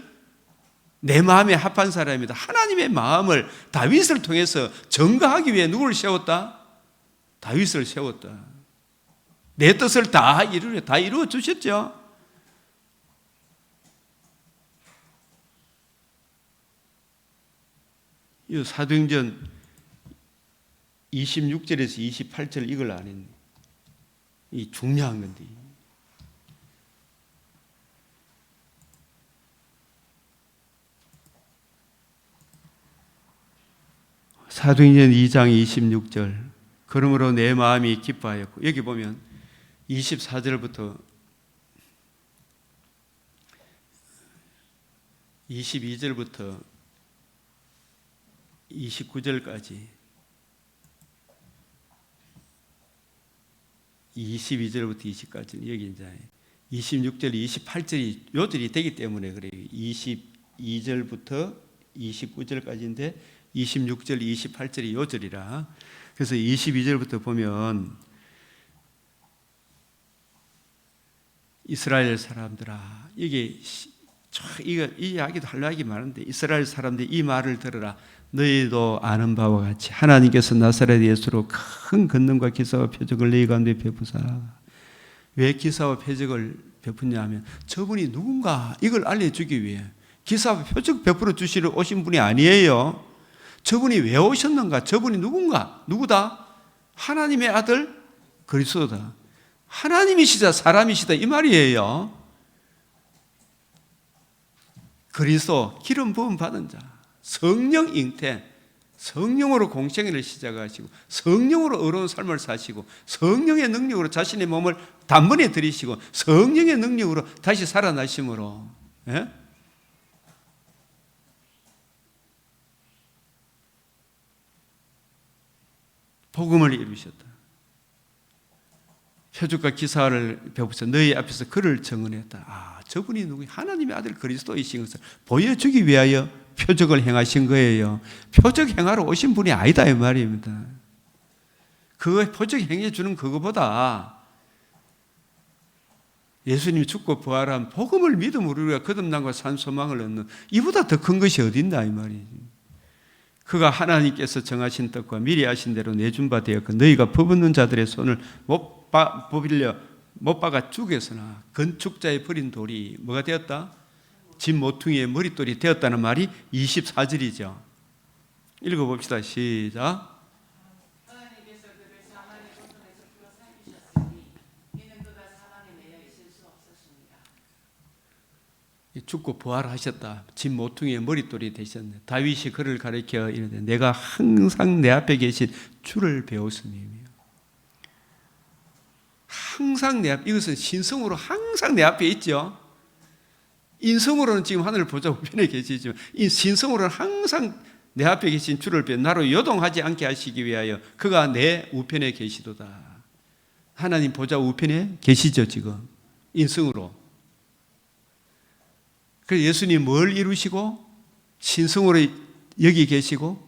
내 마음에 합한 사람이다. 하나님의 마음을 다윗을 통해서 전가하기 위해 누구를 세웠다? 다윗을 세웠다. 내 뜻을 다 이루어 주셨죠. 이 사도행전 26절에서 28절 이걸 안 했네. 이 중요한 건데. 사도행전 2장 26절. 그러므로 내 마음이 기뻐하였고, 여기 보면 24절부터 22절부터 29절까지 22절부터 20까지 여기 이제 26절, 28절이 요절이 되기 때문에 그래요. 22절부터 29절까지인데 26절, 28절이 요절이라. 그래서 22절부터 보면 이스라엘 사람들아, 이 이야기도 할 이야기 많은데, 이스라엘 사람들이 이 말을 들으라. 너희도 아는 바와 같이 하나님께서 나사렛 예수로 큰 권능과 기사와 표적을 너희 가운데 베푸사. 왜 기사와 표적을 베푸냐 하면 저분이 누군가 이걸 알려주기 위해. 기사와 표적 베풀어 주시러 오신 분이 아니에요. 저분이 왜 오셨는가? 저분이 누군가? 누구다? 하나님의 아들 그리스도다. 하나님이시다 사람이시다 이 말이에요. 그리스도 기름 부음 받은 자, 성령 잉태, 성령으로 공생애를 시작하시고 성령으로 어려운 삶을 사시고 성령의 능력으로 자신의 몸을 단번에 들이시고 성령의 능력으로 다시 살아나심으로, 예? 복음을 이루셨다. 표적과 기사를 배우면서 너희 앞에서 그를 증언했다. 아, 저분이 누구? 하나님의 아들 그리스도이신 것을 보여주기 위하여 표적을 행하신 거예요. 표적 행하러 오신 분이 아니다 이 말입니다. 그 표적 행해 주는 그거보다 예수님이 죽고 부활한 복음을 믿음으로 우리가 거듭남과 산 소망을 얻는 이보다 더 큰 것이 어딨나 이 말이지. 그가 하나님께서 정하신 뜻과 미리 아신 대로 내준 바 되었고 너희가 법없는 자들의 손을 못 박아 죽였으나 건축자의 버린 돌이 뭐가 되었다? 집 모퉁이의 머릿돌이 되었다는 말이 24절이죠. 읽어봅시다. 시작. 하나님께서 그를 사망의 고통에서 풀어 살리셨으니 이는 그가 사망에 매여 있을 수 없었습니다. 죽고 부활하셨다. 집 모퉁이의 머릿돌이 되셨네. 다윗이 그를 가리켜 이르되 내가 항상 내 앞에 계신 주를 배웠으니. 항상 내 앞에, 이것은 신성으로 항상 내 앞에 있죠. 인성으로는 지금 하늘 보좌 우편에 계시지만 신성으로는 항상 내 앞에 계신 주를 배워 나로 요동하지 않게 하시기 위하여 그가 내 우편에 계시도다. 하나님 보좌 우편에 계시죠 지금 인성으로. 그래서 예수님 뭘 이루시고 신성으로 여기 계시고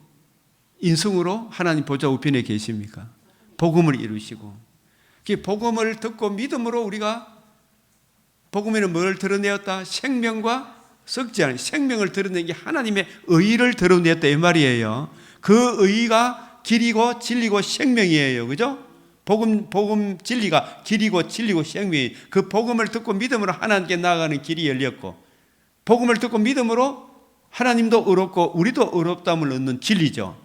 인성으로 하나님 보좌 우편에 계십니까? 복음을 이루시고. 그 복음을 듣고 믿음으로 우리가 복음에는 뭘 드러내었다? 생명과 썩지 않은 생명을 드러낸 게 하나님의 의를 드러냈다 이 말이에요. 그 의가 길이고 진리고 생명이에요. 그죠? 복음 진리가 길이고 진리고 생명이. 그 복음을 듣고 믿음으로 하나님께 나아가는 길이 열렸고 복음을 듣고 믿음으로 하나님도 의롭고 우리도 의롭다함을 얻는 진리죠.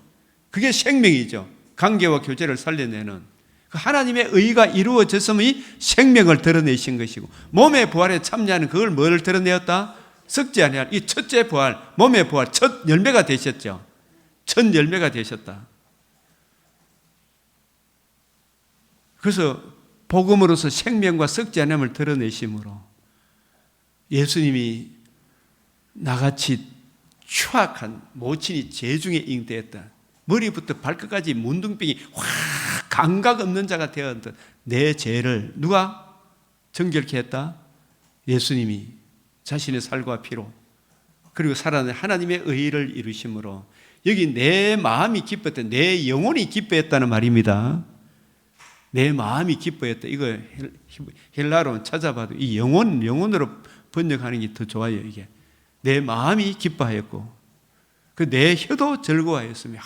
그게 생명이죠. 관계와 교제를 살려내는 하나님의 의가 이루어졌음이 생명을 드러내신 것이고 몸의 부활에 참여하는 그걸 뭘 드러내었다? 썩지 아니할 이 첫째 부활, 몸의 부활 첫 열매가 되셨죠. 첫 열매가 되셨다. 그래서 복음으로서 생명과 썩지 않음을 드러내심으로 예수님이 나같이 추악한 모친이 재중에 잉태했다. 머리부터 발끝까지 문둥병이 확 감각 없는 자가 되었던 내 죄를 누가 정결케 했다? 예수님이 자신의 살과 피로 그리고 살아낸 하나님의 의를 이루심으로 여기 내 마음이 기뻐했다. 내 영혼이 기뻐했다는 말입니다. 내 마음이 기뻐했다. 이거 헬라어로 찾아봐도 이 영혼으로 번역하는 게 더 좋아요. 이게 내 마음이 기뻐하였고 그 내 혀도 즐거워하였으며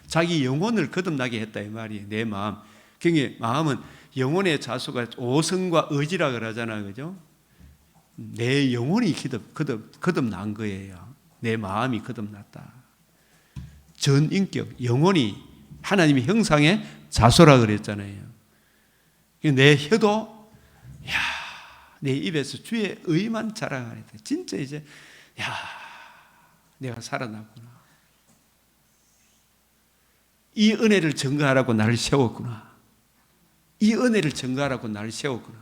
자기 영혼을 거듭나게 했다 이 말이에요. 내 마음. 그게 마음은 영혼의 자수가 오성과 의지라 그러잖아요. 그죠? 내 영혼이 거듭난 거예요. 내 마음이 거듭났다. 전인격, 영혼이 하나님의 형상의 자소라 그랬잖아요. 내 혀도 내 입에서 주의 의만 자랑하리다. 진짜 이제 내가 살아났구나. 이 은혜를 증거하라고 나를 세웠구나. 이 은혜를 증거하라고 나를 세웠구나.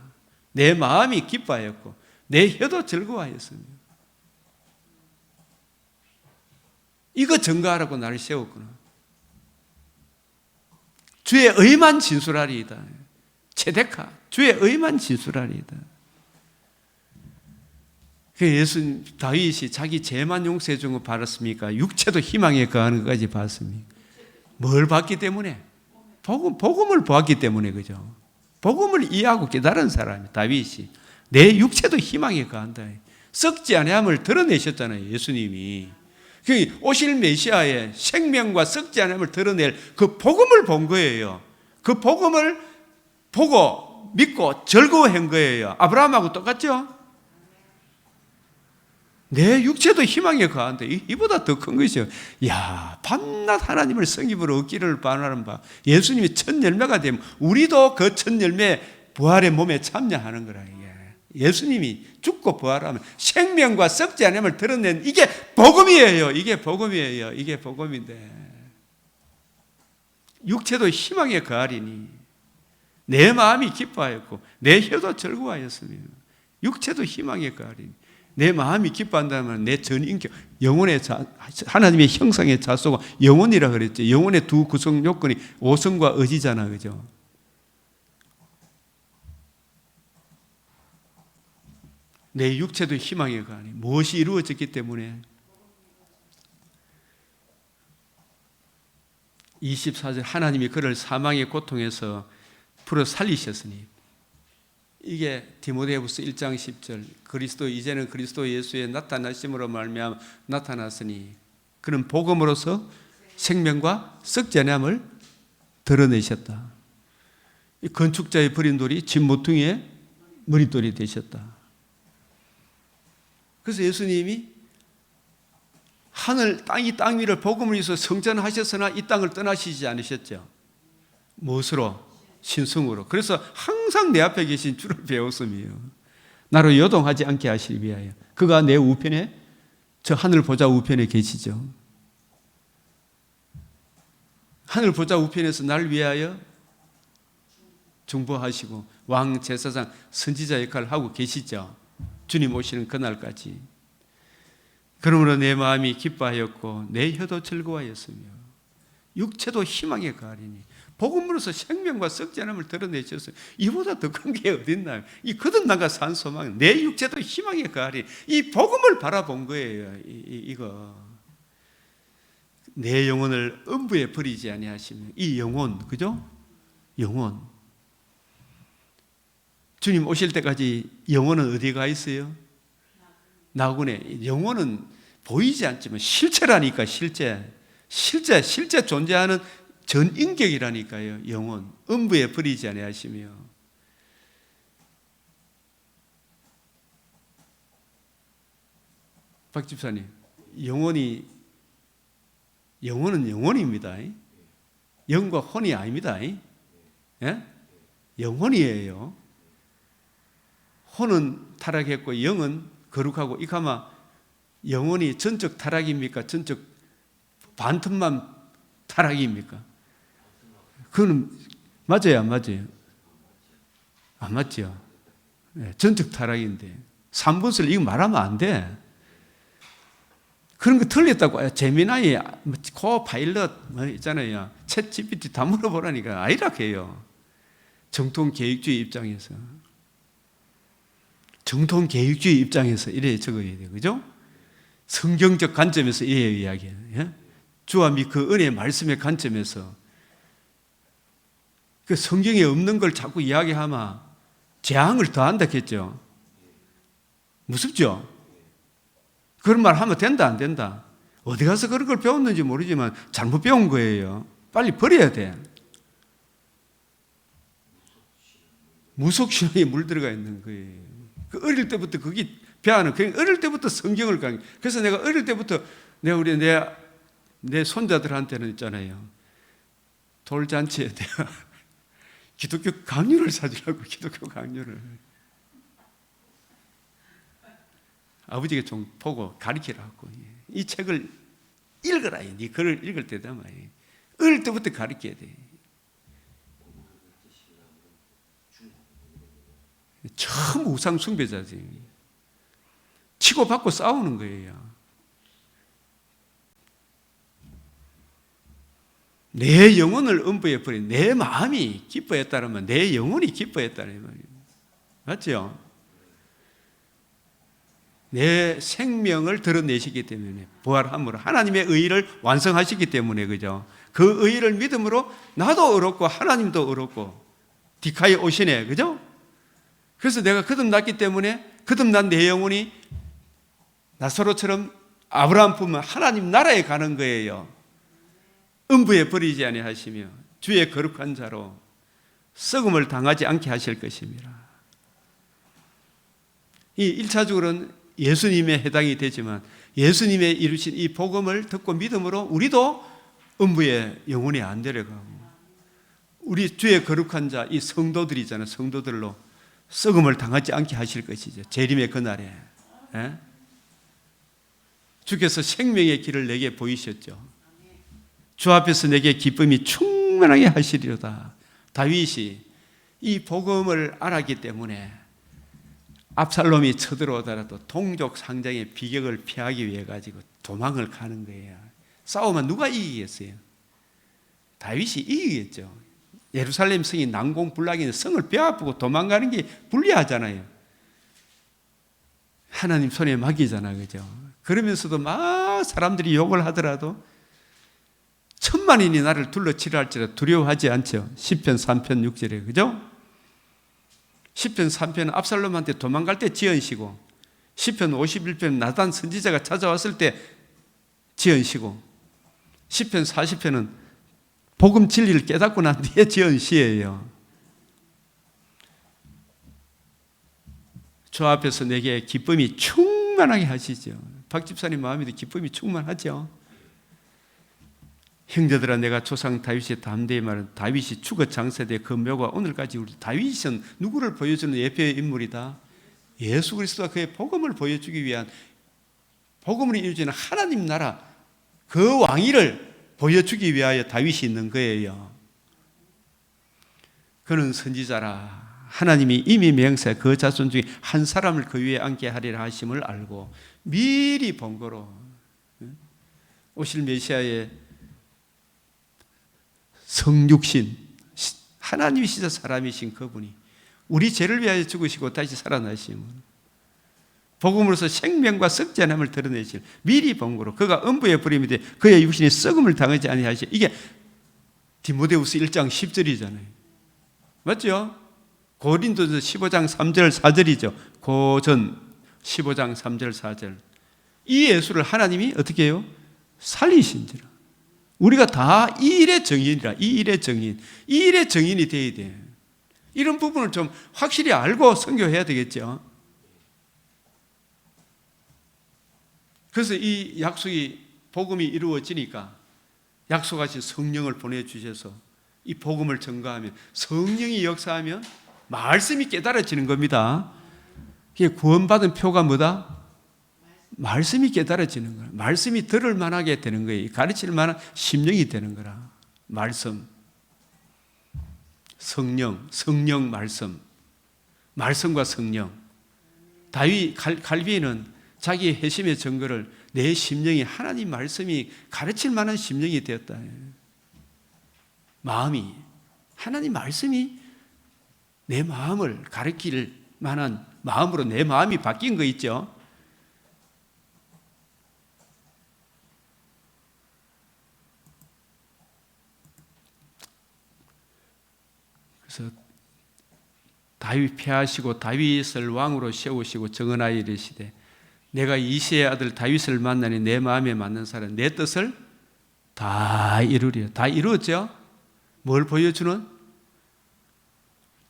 내 마음이 기뻐하였고 내 혀도 즐거워하였습니다. 이거 증거하라고 나를 세웠구나. 주의 의만 진술하리이다. 체데카, 주의 의만 진술하리이다. 예수 다윗이 자기 죄만 용서해 준 거 받았습니까? 육체도 희망에 거하는 것까지 받았습니까? 뭘 받기 때문에? 복음을 보았기 때문에, 그죠? 복음을 이해하고 깨달은 사람이 다윗이 내 육체도 희망에 거한다. 썩지 아니함을 드러내셨잖아요, 예수님이. 오실 메시아의 생명과 썩지 아니함을 드러낼 그 복음을 본 거예요. 그 복음을 보고 믿고 즐거워한 거예요. 아브라함하고 똑같죠? 내 육체도 희망에 거한다. 이보다 더 큰 것이요. 야, 밤낮 하나님을 성입으로 얻기를 바라는 바 예수님이 첫 열매가 되면 우리도 그 첫 열매 부활의 몸에 참여하는 거라. 예수님이 죽고 부활하면 생명과 썩지 않음을 드러낸 이게 복음이에요. 이게 복음이에요. 이게 복음인데 육체도 희망에 거하리니 내 마음이 기뻐하였고 내 혀도 즐거워하였습니다. 육체도 희망에 거하리니 내 마음이 기뻐한다면 내 전 인격, 영혼의 하나님의 형상의 자소가 영혼이라 그랬죠. 영혼의 두 구성 요건이 오성과 의지잖아, 그죠? 내 육체도 희망에 거하니 무엇이 이루어졌기 때문에 24절 하나님이 그를 사망의 고통에서 풀어 살리셨으니 이게 디모데후서 1장 10절 이제는 그리스도 예수의 나타나심으로 말미암아 나타났으니 그는 복음으로서 생명과 썩지 아니함을 드러내셨다. 이 건축자의 버린 돌이 집 모퉁이의 머릿돌이 되셨다. 그래서 예수님이 하늘 땅 위를 복음을 위해서 성전하셨으나 이 땅을 떠나시지 않으셨죠. 무엇으로? 신성으로. 그래서 항상 내 앞에 계신 주를 배웠으며 나로 요동하지 않게 하시기 위하여 그가 내 우편에 저 하늘 보좌 우편에 계시죠. 하늘 보좌 우편에서 날 위하여 중보하시고 왕 제사장 선지자 역할을 하고 계시죠. 주님 오시는 그날까지. 그러므로 내 마음이 기뻐하였고 내 혀도 즐거워하였으며 육체도 희망에 거하리니 복음으로서 생명과 썩지 않음을 드러내셨어요. 이보다 더 큰 게 어딨나요? 이 거듭나가 산 소망, 내 육체도 희망에 거하리. 이 복음을 바라본 거예요. 이거 내 영혼을 음부에 버리지 아니하시며 이 영혼, 그죠? 영혼. 주님 오실 때까지 영혼은 어디 가 있어요? 나군에. 영혼은 보이지 않지만 실체라니까. 실제 존재하는 전 인격이라니까요. 영혼 음부에 버리지 아니하시며 박 집사님, 영혼은 영혼입니다. 영과 혼이 아닙니다. 예? 영혼이에요. 혼은 타락했고 영은 거룩하고 이카마 영혼이 전적 타락입니까? 전적 반틈만 타락입니까? 그건 맞아요, 안 맞아요? 안 맞죠? 네, 전적 타락인데 3분설 이거 말하면 안 돼. 그런 거 틀렸다고 제미나이, 코파일럿 뭐 있잖아요. 챗 GPT 다 물어보라니까 아니라 해요. 정통 계획주의 입장에서 이래 적어야 돼요. 그죠? 성경적 관점에서 이래야 이야기해요. 예? 주와 그 은혜의 말씀의 관점에서 그 성경에 없는 걸 자꾸 이야기하면 재앙을 더한다 했죠. 무섭죠? 그런 말 하면 된다 안 된다? 어디 가서 그런 걸 배웠는지 모르지만 잘못 배운 거예요. 빨리 버려야 돼. 무속신앙에 물들어가 있는 거예요. 그 어릴 때부터 그게 배하는, 어릴 때부터 성경을 강의. 그래서 내가 어릴 때부터 내 손자들한테는 있잖아요. 돌잔치에 내가 기독교 강요를 사주려고 기독교 강요를. 아버지가 좀 보고 가르치라고. 이 책을 읽어라. 네 글을 읽을 때 되면 어릴 때부터 가르쳐야 돼. 처음 우상 숭배자지. 치고받고 싸우는 거예요. 내 영혼을 음부에 버린 내 마음이 기뻐했다면 내 영혼이 기뻐했다는 말이에요. 맞죠? 내 생명을 드러내시기 때문에, 부활함으로 하나님의 의를 완성하시기 때문에, 그죠? 그 의를 믿음으로 나도 의롭고 하나님도 의롭고 디카이 오시네, 그죠? 그래서 내가 거듭났기 때문에 거듭난 내 영혼이 나사로처럼 아브라함 품은 하나님 나라에 가는 거예요. 음부에 버리지 아니하시며 주의 거룩한 자로 썩음을 당하지 않게 하실 것입니다. 이 1차적으로는 예수님에 해당이 되지만, 예수님의 이루신 이 복음을 듣고 믿음으로 우리도 음부에 영원히 안 데려가고, 우리 주의 거룩한 자, 이 성도들이잖아요. 성도들로 썩음을 당하지 않게 하실 것이죠. 재림의 그날에. 예? 주께서 생명의 길을 내게 보이셨죠. 주 앞에서 내게 기쁨이 충만하게 하시리로다. 다윗이 이 복음을 알았기 때문에 압살롬이 쳐들어오더라도 동족 상장의 비격을 피하기 위해 가지고 도망을 가는 거예요. 싸우면 누가 이기겠어요? 다윗이 이기겠죠. 예루살렘 성이 난공불락인 성을 빼앗고 도망가는 게 불리하잖아요. 하나님 손에 맡기잖아요, 그죠? 그러면서도 막 사람들이 욕을 하더라도 천만인이 나를 둘러치려 할지라도 두려워하지 않죠. 시편 3편 6절에, 그죠? 시편 3편은 압살롬한테 도망갈 때 지연시고, 시편 51편 나단 선지자가 찾아왔을 때 지연시고, 시편 40편은 복음 진리를 깨닫고 난 뒤에 지은 시예요. 주 앞에서 내게 기쁨이 충만하게 하시죠. 박 집사님 마음에도 기쁨이 충만하죠. 형제들아, 내가 조상 다윗의 담대히 말은 다윗이 죽어 장사되 그 묘가 오늘까지 우리 다윗은 누구를 보여주는 예표의 인물이다. 예수 그리스도가 그의 복음을 보여주기 위한, 복음을 이루어지는 하나님 나라 그 왕위를 보여주기 위하여 다윗이 있는 거예요. 그는 선지자라 하나님이 이미 맹세 그 자손 중에 한 사람을 그 위에 앉게 하리라 하심을 알고 미리 번거로 오실 메시아의 성육신 하나님이시자 사람이신 그분이 우리 죄를 위하여 죽으시고 다시 살아나심을, 복음으로서 생명과 썩지 않음을 드러내실 미리 번거로 그가 음부에 버림이 돼 그의 육신이 썩음을 당하지 아니하시. 이게 디모데후서 1장 10절이잖아요. 맞죠? 고린도서 15장 3절 4절이죠. 고전 15장 3절 4절. 이 예수를 하나님이 어떻게 해요? 살리신지라. 우리가 다 이 일의 정인이라. 이 일의 정인. 이 일의 정인이 돼야 돼. 이런 부분을 좀 확실히 알고 선교해야 되겠죠. 그래서 이 약속이, 복음이 이루어지니까 약속하신 성령을 보내주셔서 이 복음을 전가하면, 성령이 역사하면 말씀이 깨달아지는 겁니다. 그게 구원받은 표가 뭐다? 말씀이 깨달아지는 거야. 말씀이 들을 만하게 되는 거예요. 가르칠 만한 심령이 되는 거라. 말씀, 성령, 성령 말씀, 말씀과 성령. 다윗 갈비에는 자기의 회심의 증거를 내 심령이 하나님 말씀이 가르칠 만한 심령이 되었다. 마음이, 하나님 말씀이 내 마음을 가르칠 만한 마음으로 내 마음이 바뀐 거 있죠. 그래서 다윗 폐하시고 다윗을 왕으로 세우시고 정언하여 이르시되 내가 이새의 아들 다윗을 만나니 내 마음에 맞는 사람 내 뜻을 다 이루리라. 다 이루었죠. 뭘 보여주는?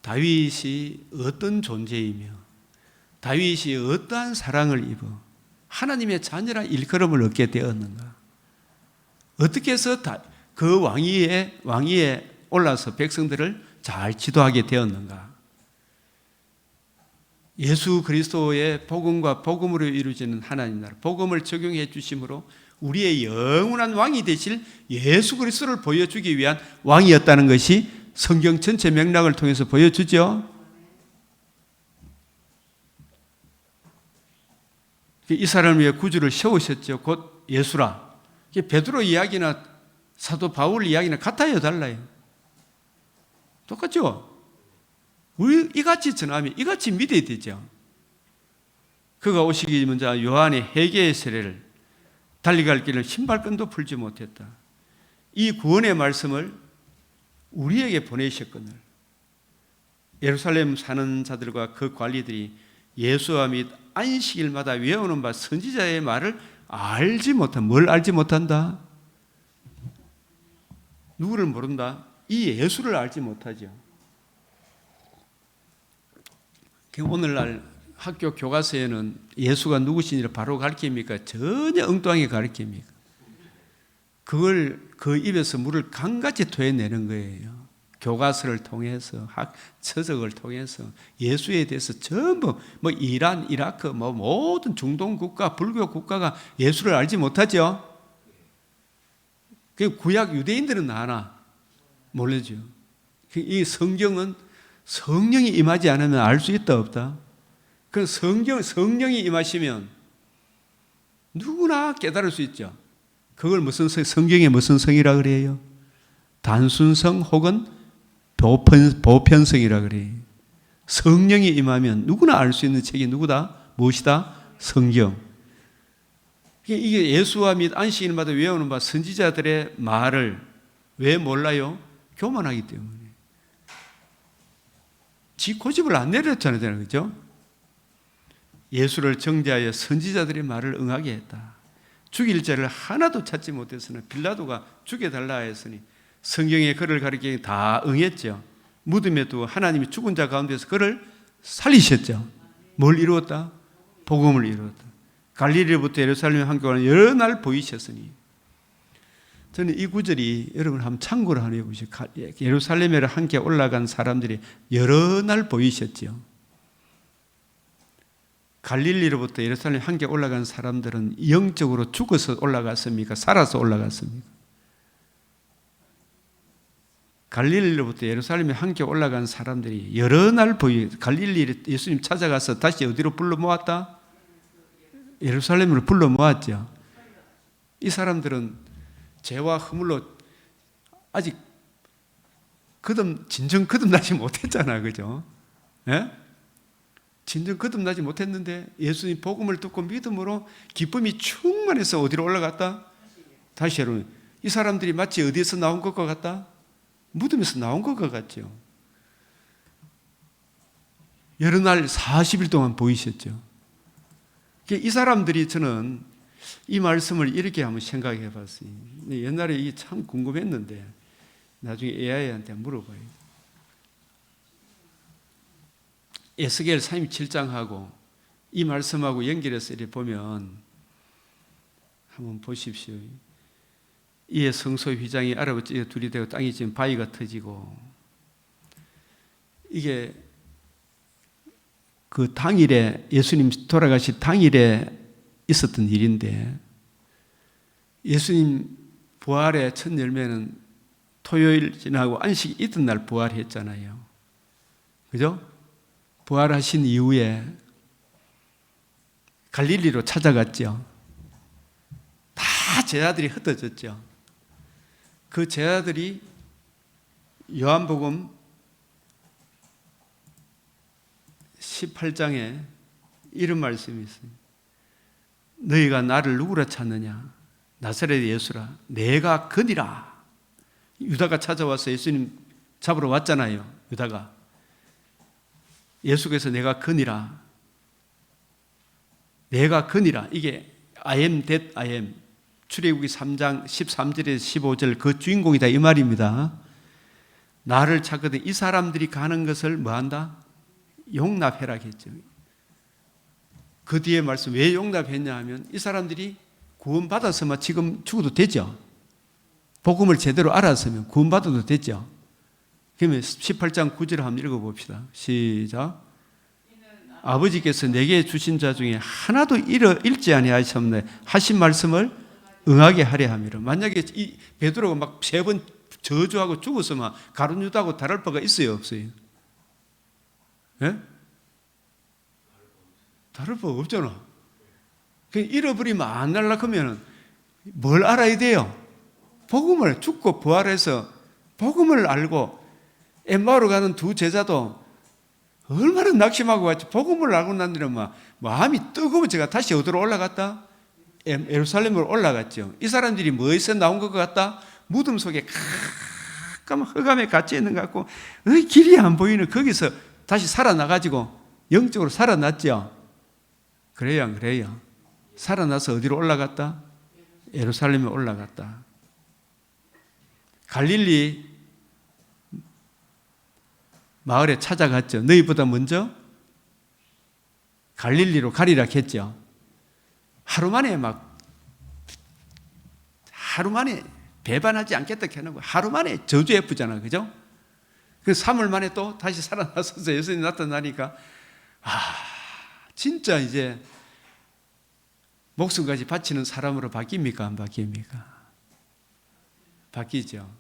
다윗이 어떤 존재이며 다윗이 어떠한 사랑을 입어 하나님의 자녀란 일컬음을 얻게 되었는가. 어떻게 해서 그 왕위에 올라서 백성들을 잘 지도하게 되었는가. 예수 그리스도의 복음과 복음으로 이루어지는 하나님 나라, 복음을 적용해 주심으로 우리의 영원한 왕이 되실 예수 그리스도를 보여주기 위한 왕이었다는 것이 성경 전체 맥락을 통해서 보여주죠. 이 사람을 위해 구주를 세우셨죠. 곧 예수라. 베드로 이야기나 사도 바울 이야기나 같아요, 달라요? 똑같죠? 우리 이같이 전하면 이같이 믿어야 되죠. 그가 오시기 먼저 요한의 회개의 세례를 달리갈 길을 신발끈도 풀지 못했다. 이 구원의 말씀을 우리에게 보내셨거늘 예루살렘 사는 자들과 그 관리들이 예수와 및 안식일마다 외우는 바 선지자의 말을 알지 못한, 뭘 알지 못한다? 누구를 모른다? 이 예수를 알지 못하죠. 오늘날 학교 교과서에는 예수가 누구신지를 바로 가르칩니까? 전혀 엉뚱하게 가르칩니까? 그걸 그 입에서 물을 강같이 토해내는 거예요. 교과서를 통해서, 서적을 통해서 예수에 대해서 전부 이란, 이라크, 모든 중동 국가, 불교 국가가 예수를 알지 못하죠. 그 구약 유대인들은 아나 모르죠. 이 성경은 성령이 임하지 않으면 알 수 있다 없다. 그 성령이 임하시면 누구나 깨달을 수 있죠. 그걸 성경의 무슨 성이라 그래요? 단순성 혹은 보편성이라 그래요. 성령이 임하면 누구나 알 수 있는 책이 누구다? 무엇이다? 성경. 이게 예수와 및 안식일마다 외우는 바 선지자들의 말을 왜 몰라요? 교만하기 때문에. 지 고집을 안 내렸잖아요. 그죠? 예수를 정죄하여 선지자들의 말을 응하게 했다. 죽일 죄를 하나도 찾지 못했으나 빌라도가 죽여달라 했으니 성경에 그를 가리키기 다 응했죠. 무덤에 두 하나님이 죽은 자 가운데서 그를 살리셨죠. 뭘 이루었다? 복음을 이루었다. 갈릴리부터 예루살렘에 함께 오는 여러 날 보이셨으니. 저는 이 구절이 여러분 한번 참고를 하는 해보시죠. 예루살렘에 함께 올라간 사람들이 여러 날 보이셨죠. 갈릴리로부터 예루살렘에 함께 올라간 사람들은 영적으로 죽어서 올라갔습니까? 살아서 올라갔습니까? 갈릴리로부터 예루살렘에 함께 올라간 사람들이 여러 날 갈릴리 예수님 찾아가서 다시 어디로 불러 모았다? 예루살렘으로 불러 모았죠. 이 사람들은 죄와 허물로 아직 진정 거듭나지 못했잖아. 그죠? 예? 진정 거듭나지 못했는데 예수님 복음을 듣고 믿음으로 기쁨이 충만해서 어디로 올라갔다? 다시 여러분, 이 사람들이 마치 어디에서 나온 것과 같다? 무덤에서 나온 것과 같죠. 여러 날 40일 동안 보이셨죠. 이 사람들이 저는 이 말씀을 이렇게 한번 생각해 봤어요. 옛날에 이게 참 궁금했는데 나중에 AI한테 물어봐요. 에스겔 37장하고 이 말씀하고 연결해서 이렇게 보면 한번 보십시오. 이에 성소 휘장이 아래로 둘이 되고 땅이 지금 바위가 터지고 이게 그 당일에 예수님 돌아가신 당일에 있었던 일인데 예수님 부활의 첫 열매는 토요일 지나고 안식 이튿날 부활했잖아요. 그죠? 부활하신 이후에 갈릴리로 찾아갔죠. 다 제자들이 흩어졌죠. 그 제자들이 요한복음 18장에 이런 말씀이 있어요. 너희가 나를 누구라 찾느냐? 나사렛 예수라. 내가 그니라. 유다가 찾아와서 예수님 잡으러 왔잖아요. 유다가. 예수께서 내가 그니라. 내가 그니라. 이게 I am that I am. 출애굽기 3장 13절에서 15절 그 주인공이다 이 말입니다. 나를 찾거든 이 사람들이 가는 것을 뭐한다? 용납해라 했죠. 그 뒤에 말씀 왜 용납했냐 하면 이 사람들이 구원받았으면 지금 죽어도 되죠. 복음을 제대로 알았으면 구원받아도 되죠. 그러면 18장 9절을 한번 읽어봅시다. 시작. 아버지께서 내게 주신 자 중에 하나도 잃지 아니하셨네 하신 말씀을 응하게 하려 함이라. 만약에 이 베드로가 막 3번 저주하고 죽었으면 가룟 유다하고 다를 바가 있어요 없어요? 예? 다를 바 없잖아. 잃어버리면 안 날락하면 뭘 알아야 돼요? 복음을 죽고 부활해서 복음을 알고 엠마오로 가는 두 제자도 얼마나 낙심하고 왔지. 복음을 알고 난 뒤에 마음이 뜨거워져가 다시 어디로 올라갔다? 예루살렘으로 올라갔죠. 이 사람들이 뭐에서 나온 것 같다? 무덤 속에 깜깜한 흑암에 갇혀 있는 것 같고 길이 안 보이는 거기서 다시 살아나가지고 영적으로 살아났죠. 그래요, 안 그래요? 살아나서 어디로 올라갔다? 예루살렘에 올라갔다. 갈릴리 마을에 찾아갔죠. 너희보다 먼저 갈릴리로 가리라 했죠. 하루 만에 배반하지 않겠다 해놓고 하루 만에 저주에 뿌잖아, 그죠? 그 3월 만에 또 다시 살아나서서 예수님이 나타나니까 진짜 이제 목숨까지 바치는 사람으로 바뀝니까? 안 바뀝니까? 바뀌죠.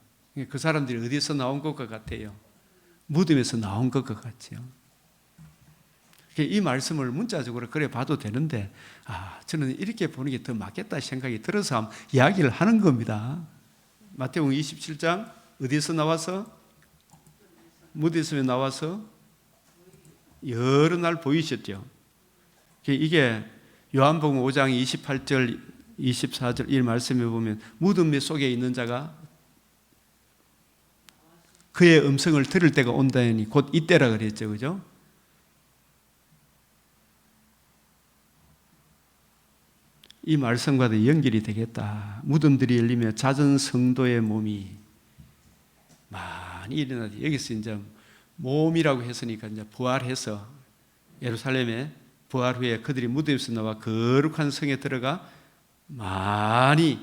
그 사람들이 어디서 나온 것과 같아요? 무덤에서 나온 것과 같죠. 이 말씀을 문자적으로 그래 봐도 되는데 저는 이렇게 보는 게 더 맞겠다 생각이 들어서 이야기를 하는 겁니다. 마태복음 27장 어디서 나와서? 무덤에서 나와서 여러 날 보이셨죠. 이게 요한복음 5장 28절 24절 이 말씀에 보면 무덤 속에 있는 자가 그의 음성을 들을 때가 온다니 곧 이때라 그랬죠. 그죠? 이 말씀과도 연결이 되겠다. 무덤들이 열리며 잦은 성도의 몸이 많이 일어나지. 여기서 이제 몸이라고 했으니까 이제 부활해서 예루살렘에 부활 후에 그들이 무덤에서 나와 거룩한 성에 들어가 많은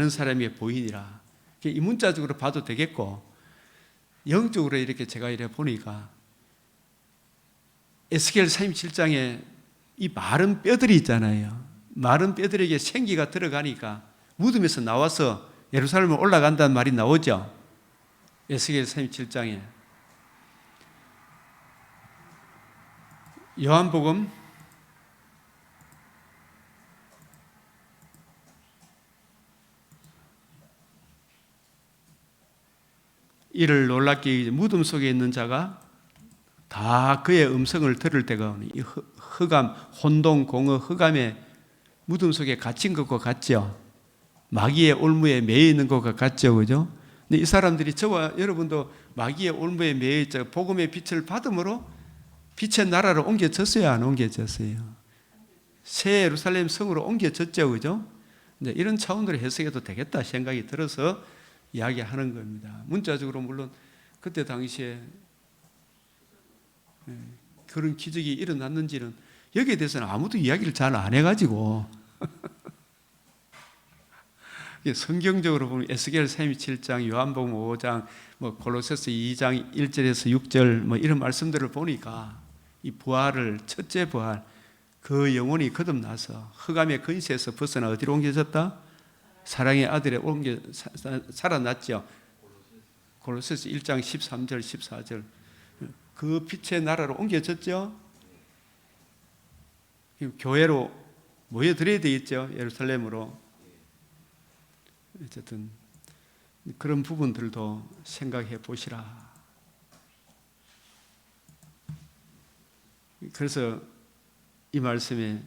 사람이 보이니라. 이 문자적으로 봐도 되겠고 영적으로 이렇게 제가 이래 보니까 에스겔 37장에 이 마른 뼈들이 있잖아요. 마른 뼈들에게 생기가 들어가니까 무덤에서 나와서 예루살렘에 올라간다는 말이 나오죠. 에스겔 37장에. 요한복음 1을 놀랍게 무덤 속에 있는 자가 다 그의 음성을 들을 때가 오니 이 흑암, 혼동, 공허, 흑암의 무덤 속에 갇힌 것과 같죠. 마귀의 올무에 매여 있는 것과 같죠, 그죠? 근데 이 사람들이 저와 여러분도 마귀의 올무에 매여 있죠. 복음의 빛을 받음으로 빛의 나라로 옮겨졌어요, 안 옮겨졌어요? 새 예루살렘 성으로 옮겨졌죠, 그죠? 이제 이런 차원으로 해석해도 되겠다 생각이 들어서 이야기하는 겁니다. 문자적으로 물론 그때 당시에 그런 기적이 일어났는지는 여기에 대해서는 아무도 이야기를 잘 안 해가지고 성경적으로 보면 에스겔 37장, 요한복음 5장, 골로새서 2장 1절에서 6절 이런 말씀들을 보니까 이 부활을 첫째 부활 그 영혼이 거듭나서 흑암의 근세에서 벗어나 어디로 옮겨졌다? 사랑의 아들에 살아났죠. 골로새서 1장 13절 14절 그 빛의 나라로 옮겨졌죠. 교회로 모여들어야 되겠죠. 예루살렘으로. 어쨌든 그런 부분들도 생각해 보시라. 그래서 이 말씀에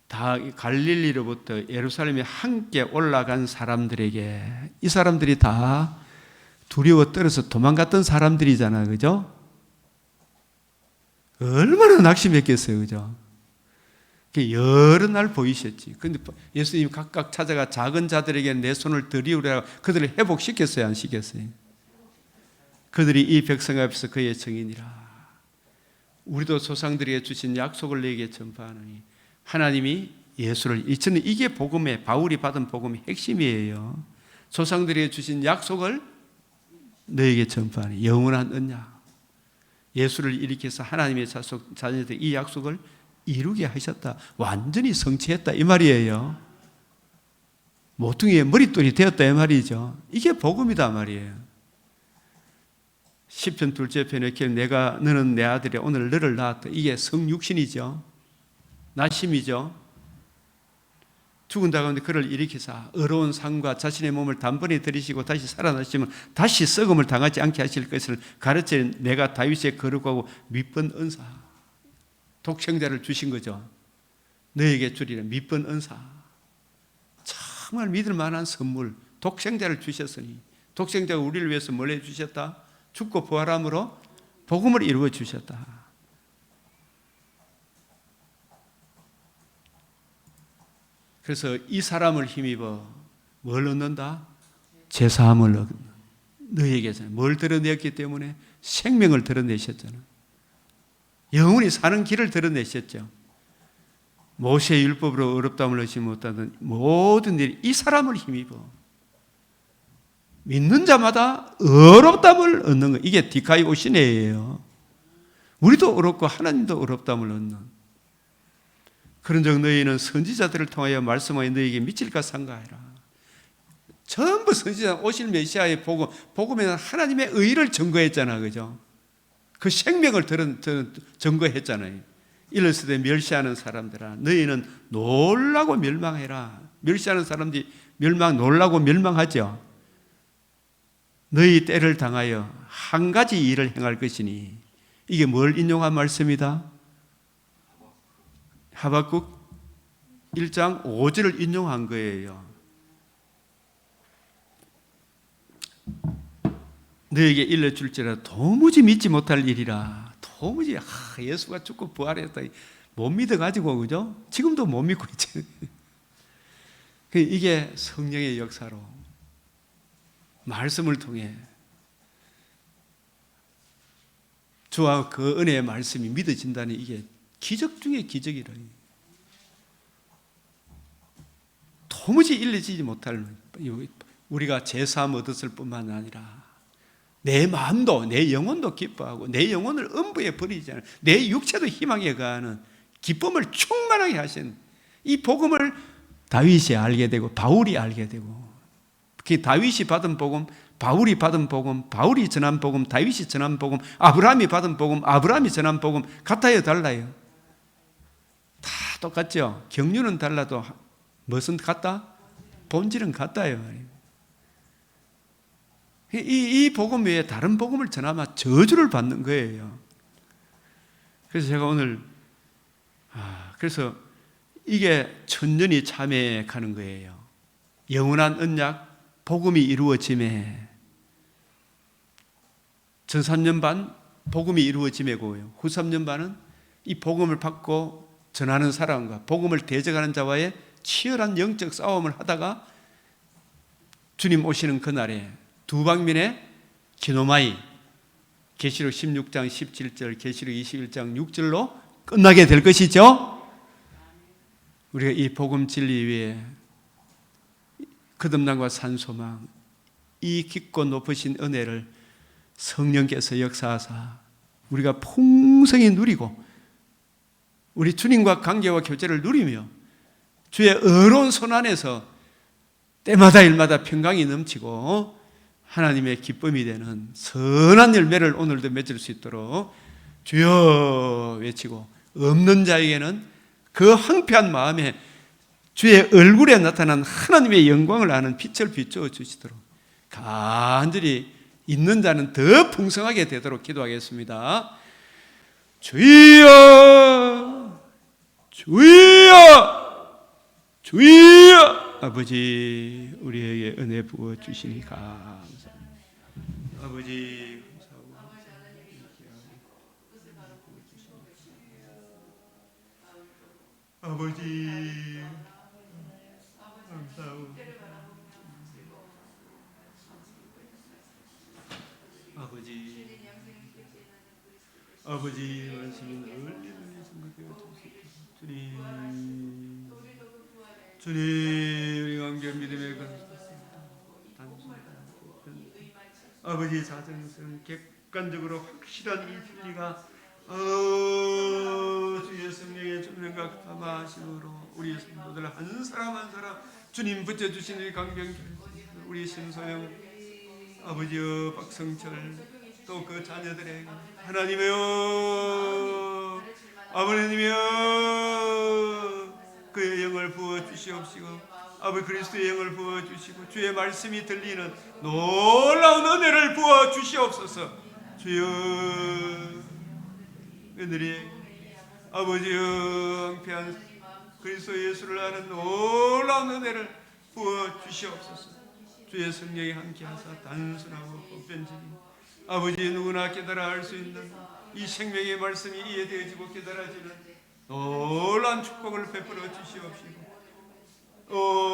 다 갈릴리로부터 예루살렘에 함께 올라간 사람들에게 이 사람들이 다 두려워 떨어서 도망갔던 사람들이잖아요. 그죠? 얼마나 낙심했겠어요. 그죠? 여러 날 보이셨지. 근데 예수님이 각각 찾아가 작은 자들에게 내 손을 들이우라 그들을 회복시켰어요? 안 시켰어요? 그들이 이 백성 앞에서 그의 증인이라. 우리도 조상들에게 주신 약속을 너에게 전파하노니 하나님이 예수를 저는 이게 복음의 바울이 받은 복음의 핵심이에요. 조상들에게 주신 약속을 너에게 전파하니 영원한 언약. 예수를 일으켜서 하나님의 자녀들 이 약속을 이루게 하셨다. 완전히 성취했다 이 말이에요. 모퉁이의 머릿돌이 되었다 이 말이죠. 이게 복음이다 말이에요. 시편 둘째 편에 너는 내 아들이 오늘 너를 낳았다. 이게 성육신이죠. 나심이죠. 죽은 다가운데 그를 일으키사 어려운 삶과 자신의 몸을 단번에 들이시고 다시 살아나시면 다시 썩음을 당하지 않게 하실 것을 가르친 내가 다윗의 거룩하고 밑번 은사, 독생자를 주신 거죠. 너에게 주리라. 밑번 은사, 정말 믿을 만한 선물, 독생자를 주셨으니, 독생자가 우리를 위해서 뭘 해주셨다? 죽고 부활함으로 복음을 이루어 주셨다. 그래서 이 사람을 힘입어 뭘 얻는다? 제사함을 얻는다. 너에게서 뭘 드러냈기 때문에? 생명을 드러내셨잖아. 영원히 사는 길을 드러내셨죠. 모세의 율법으로 어렵다함을 얻지 못하던 모든 일이 이 사람을 힘입어 믿는 자마다 어렵다함을 얻는 거. 이게 디카이 오시네예요. 우리도 어렵고 하나님도 어렵다함을 얻는. 그런즉 너희는 선지자들을 통하여 말씀하여 너희에게 미칠까 상가하라. 전부 선지자 오실 메시아의 복음에는 하나님의 의를 증거했잖아, 그죠? 그 생명을 증거했잖아요. 일렀을 때 멸시하는 사람들아, 너희는 놀라고 멸망해라. 멸시하는 사람들이 놀라고 멸망하죠. 너희 때를 당하여 한 가지 일을 행할 것이니, 이게 뭘 인용한 말씀이다? 하박국 1장 5절을 인용한 거예요. 너에게 일러줄지라 도무지 믿지 못할 일이라. 도무지 예수가 죽고 부활했다 못 믿어가지고, 그죠? 지금도 못 믿고 있지. 이게 성령의 역사로 말씀을 통해 주와 그 은혜의 말씀이 믿어진다니, 이게 기적 중에 기적이라. 도무지 일러지지 못할, 우리가 제사함 얻었을 뿐만 아니라 내 마음도 내 영혼도 기뻐하고 내 영혼을 음부에 버리지 않은, 내 육체도 희망에 가하는 기쁨을 충만하게 하신 이 복음을 다윗이 알게 되고 바울이 알게 되고, 그 다윗이 받은 복음, 바울이 받은 복음, 바울이 전한 복음, 다윗이 전한 복음, 아브라함이 받은 복음, 아브라함이 전한 복음 같아요, 달라요? 다 똑같죠. 경륜은 달라도 무엇은 같다? 본질은 같아요. 이 복음 외에 다른 복음을 전하면 저주를 받는 거예요. 그래서 제가 오늘 그래서 이게 천년이 참여해 가는 거예요. 영원한 언약, 복음이 이루어짐에 전 3년 반 복음이 이루어짐에고요. 후 3년 반은 이 복음을 받고 전하는 사람과 복음을 대적하는 자와의 치열한 영적 싸움을 하다가 주님 오시는 그날에 두 방면에 기노마이, 계시록 16장 17절, 계시록 21장 6절로 끝나게 될 것이죠. 우리가 이 복음 진리 위에 거듭남과 산소망, 이 깊고 높으신 은혜를 성령께서 역사하사 우리가 풍성히 누리고 우리 주님과 관계와 교제를 누리며 주의 의로운 손 안에서 때마다 일마다 평강이 넘치고 하나님의 기쁨이 되는 선한 열매를 오늘도 맺을 수 있도록 주여 외치고, 없는 자에게는 그 황폐한 마음에 주의 얼굴에 나타난 하나님의 영광을 아는 빛을 비추어 주시도록 간절히 있는 자는 더 풍성하게 되도록 기도하겠습니다. 주여, 주여, 주여. 아버지, 우리에게 은혜 부어 주시니 감사합니다. 아버지, 아버지, 감사하고 아버지 말씀이 널리 주님, 우리 관계 믿음의 아버지 자정스러운 객관적으로 확실한 이 진리가 주의 성령의 조명과 감화하심으로 우리 성도들 한 사람 한 사람 주님 붙여주신 이 강병, 우리 신소영 아버지여, 박성철 또 그 자녀들에게 하나님이여, 아버님이여, 그의 영을 부어주시옵소서. 주시옵시고 아버지 그리스도의 영을 부어주시고 주의 말씀이 들리는 놀라운 은혜를 부어주시옵소서. 주여 그들이 아버지 영피한 그리스도 예수를 아는 놀라운 은혜를 부어주시옵소서. 주의 성령이 함께하사 단순하고 보편적인 아버지 누구나 깨달아 알 수 있는 이 생명의 말씀이 이해되어지고 깨달아지는 놀라운 축복을 베풀어 주시옵시고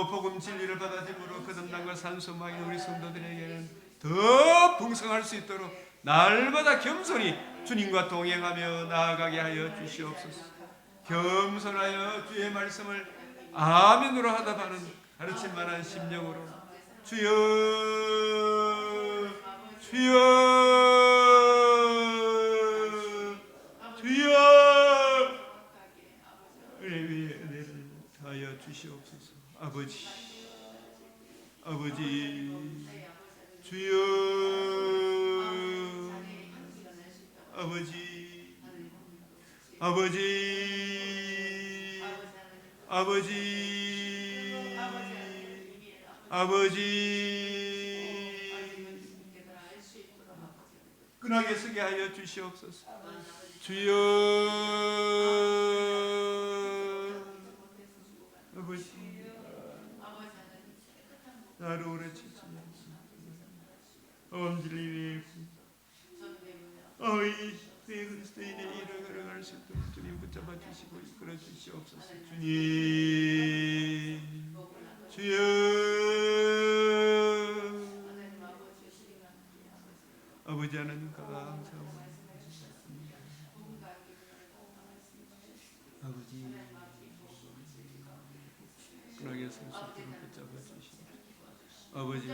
복음 진리를 받아들임으로 거듭남과 산소망이 우리 성도들에게는 더 풍성할 수 있도록 날마다 겸손히 주님과 동행하며 나아가게 하여 주시옵소서. 겸손하여 주의 말씀을 아멘으로 하답하는 가르침만한 심령으로 주여 은혜 위에 은혜를 더하여 주시옵소서. 아버지 주여 끈하게 서게 하여 주시옵소서. 주여 아버지 나를 오래 치지 엄진리 위에 어이 그리스도인의 일을 걸어갈 수 있도록 주님 붙잡아 주시고 이끌어 주시옵소서. 주님 주여 아버지 하나님 감사합니다. 아버지 끈하게 설 수 있도록 붙잡아 주시옵소서. 아버지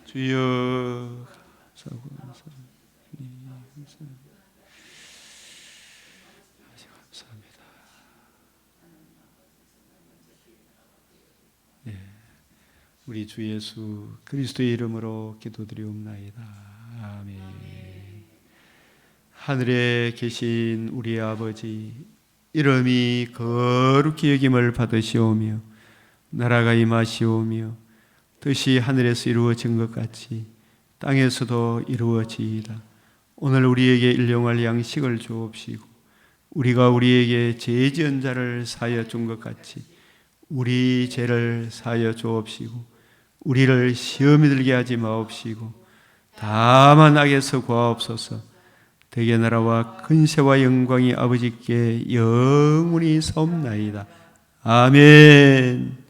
주여 감사합니다. 네, 우리 주 예수 그리스도의 이름으로 기도드리옵나이다. 아멘. 하늘에 계신 우리 아버지 이름이 거룩히 여김을 받으시오며 나라가 임하시오며 뜻이 하늘에서 이루어진 것 같이 땅에서도 이루어지이다. 오늘 우리에게 일용할 양식을 주옵시고 우리가 우리에게 죄 지은 자를 사하여 준 것 같이 우리 죄를 사하여 주옵시고 우리를 시험에 들게 하지 마옵시고 다만 악에서 구하옵소서. 대개 나라와 근세와 영광이 아버지께 영원히 사옵나이다. 아멘.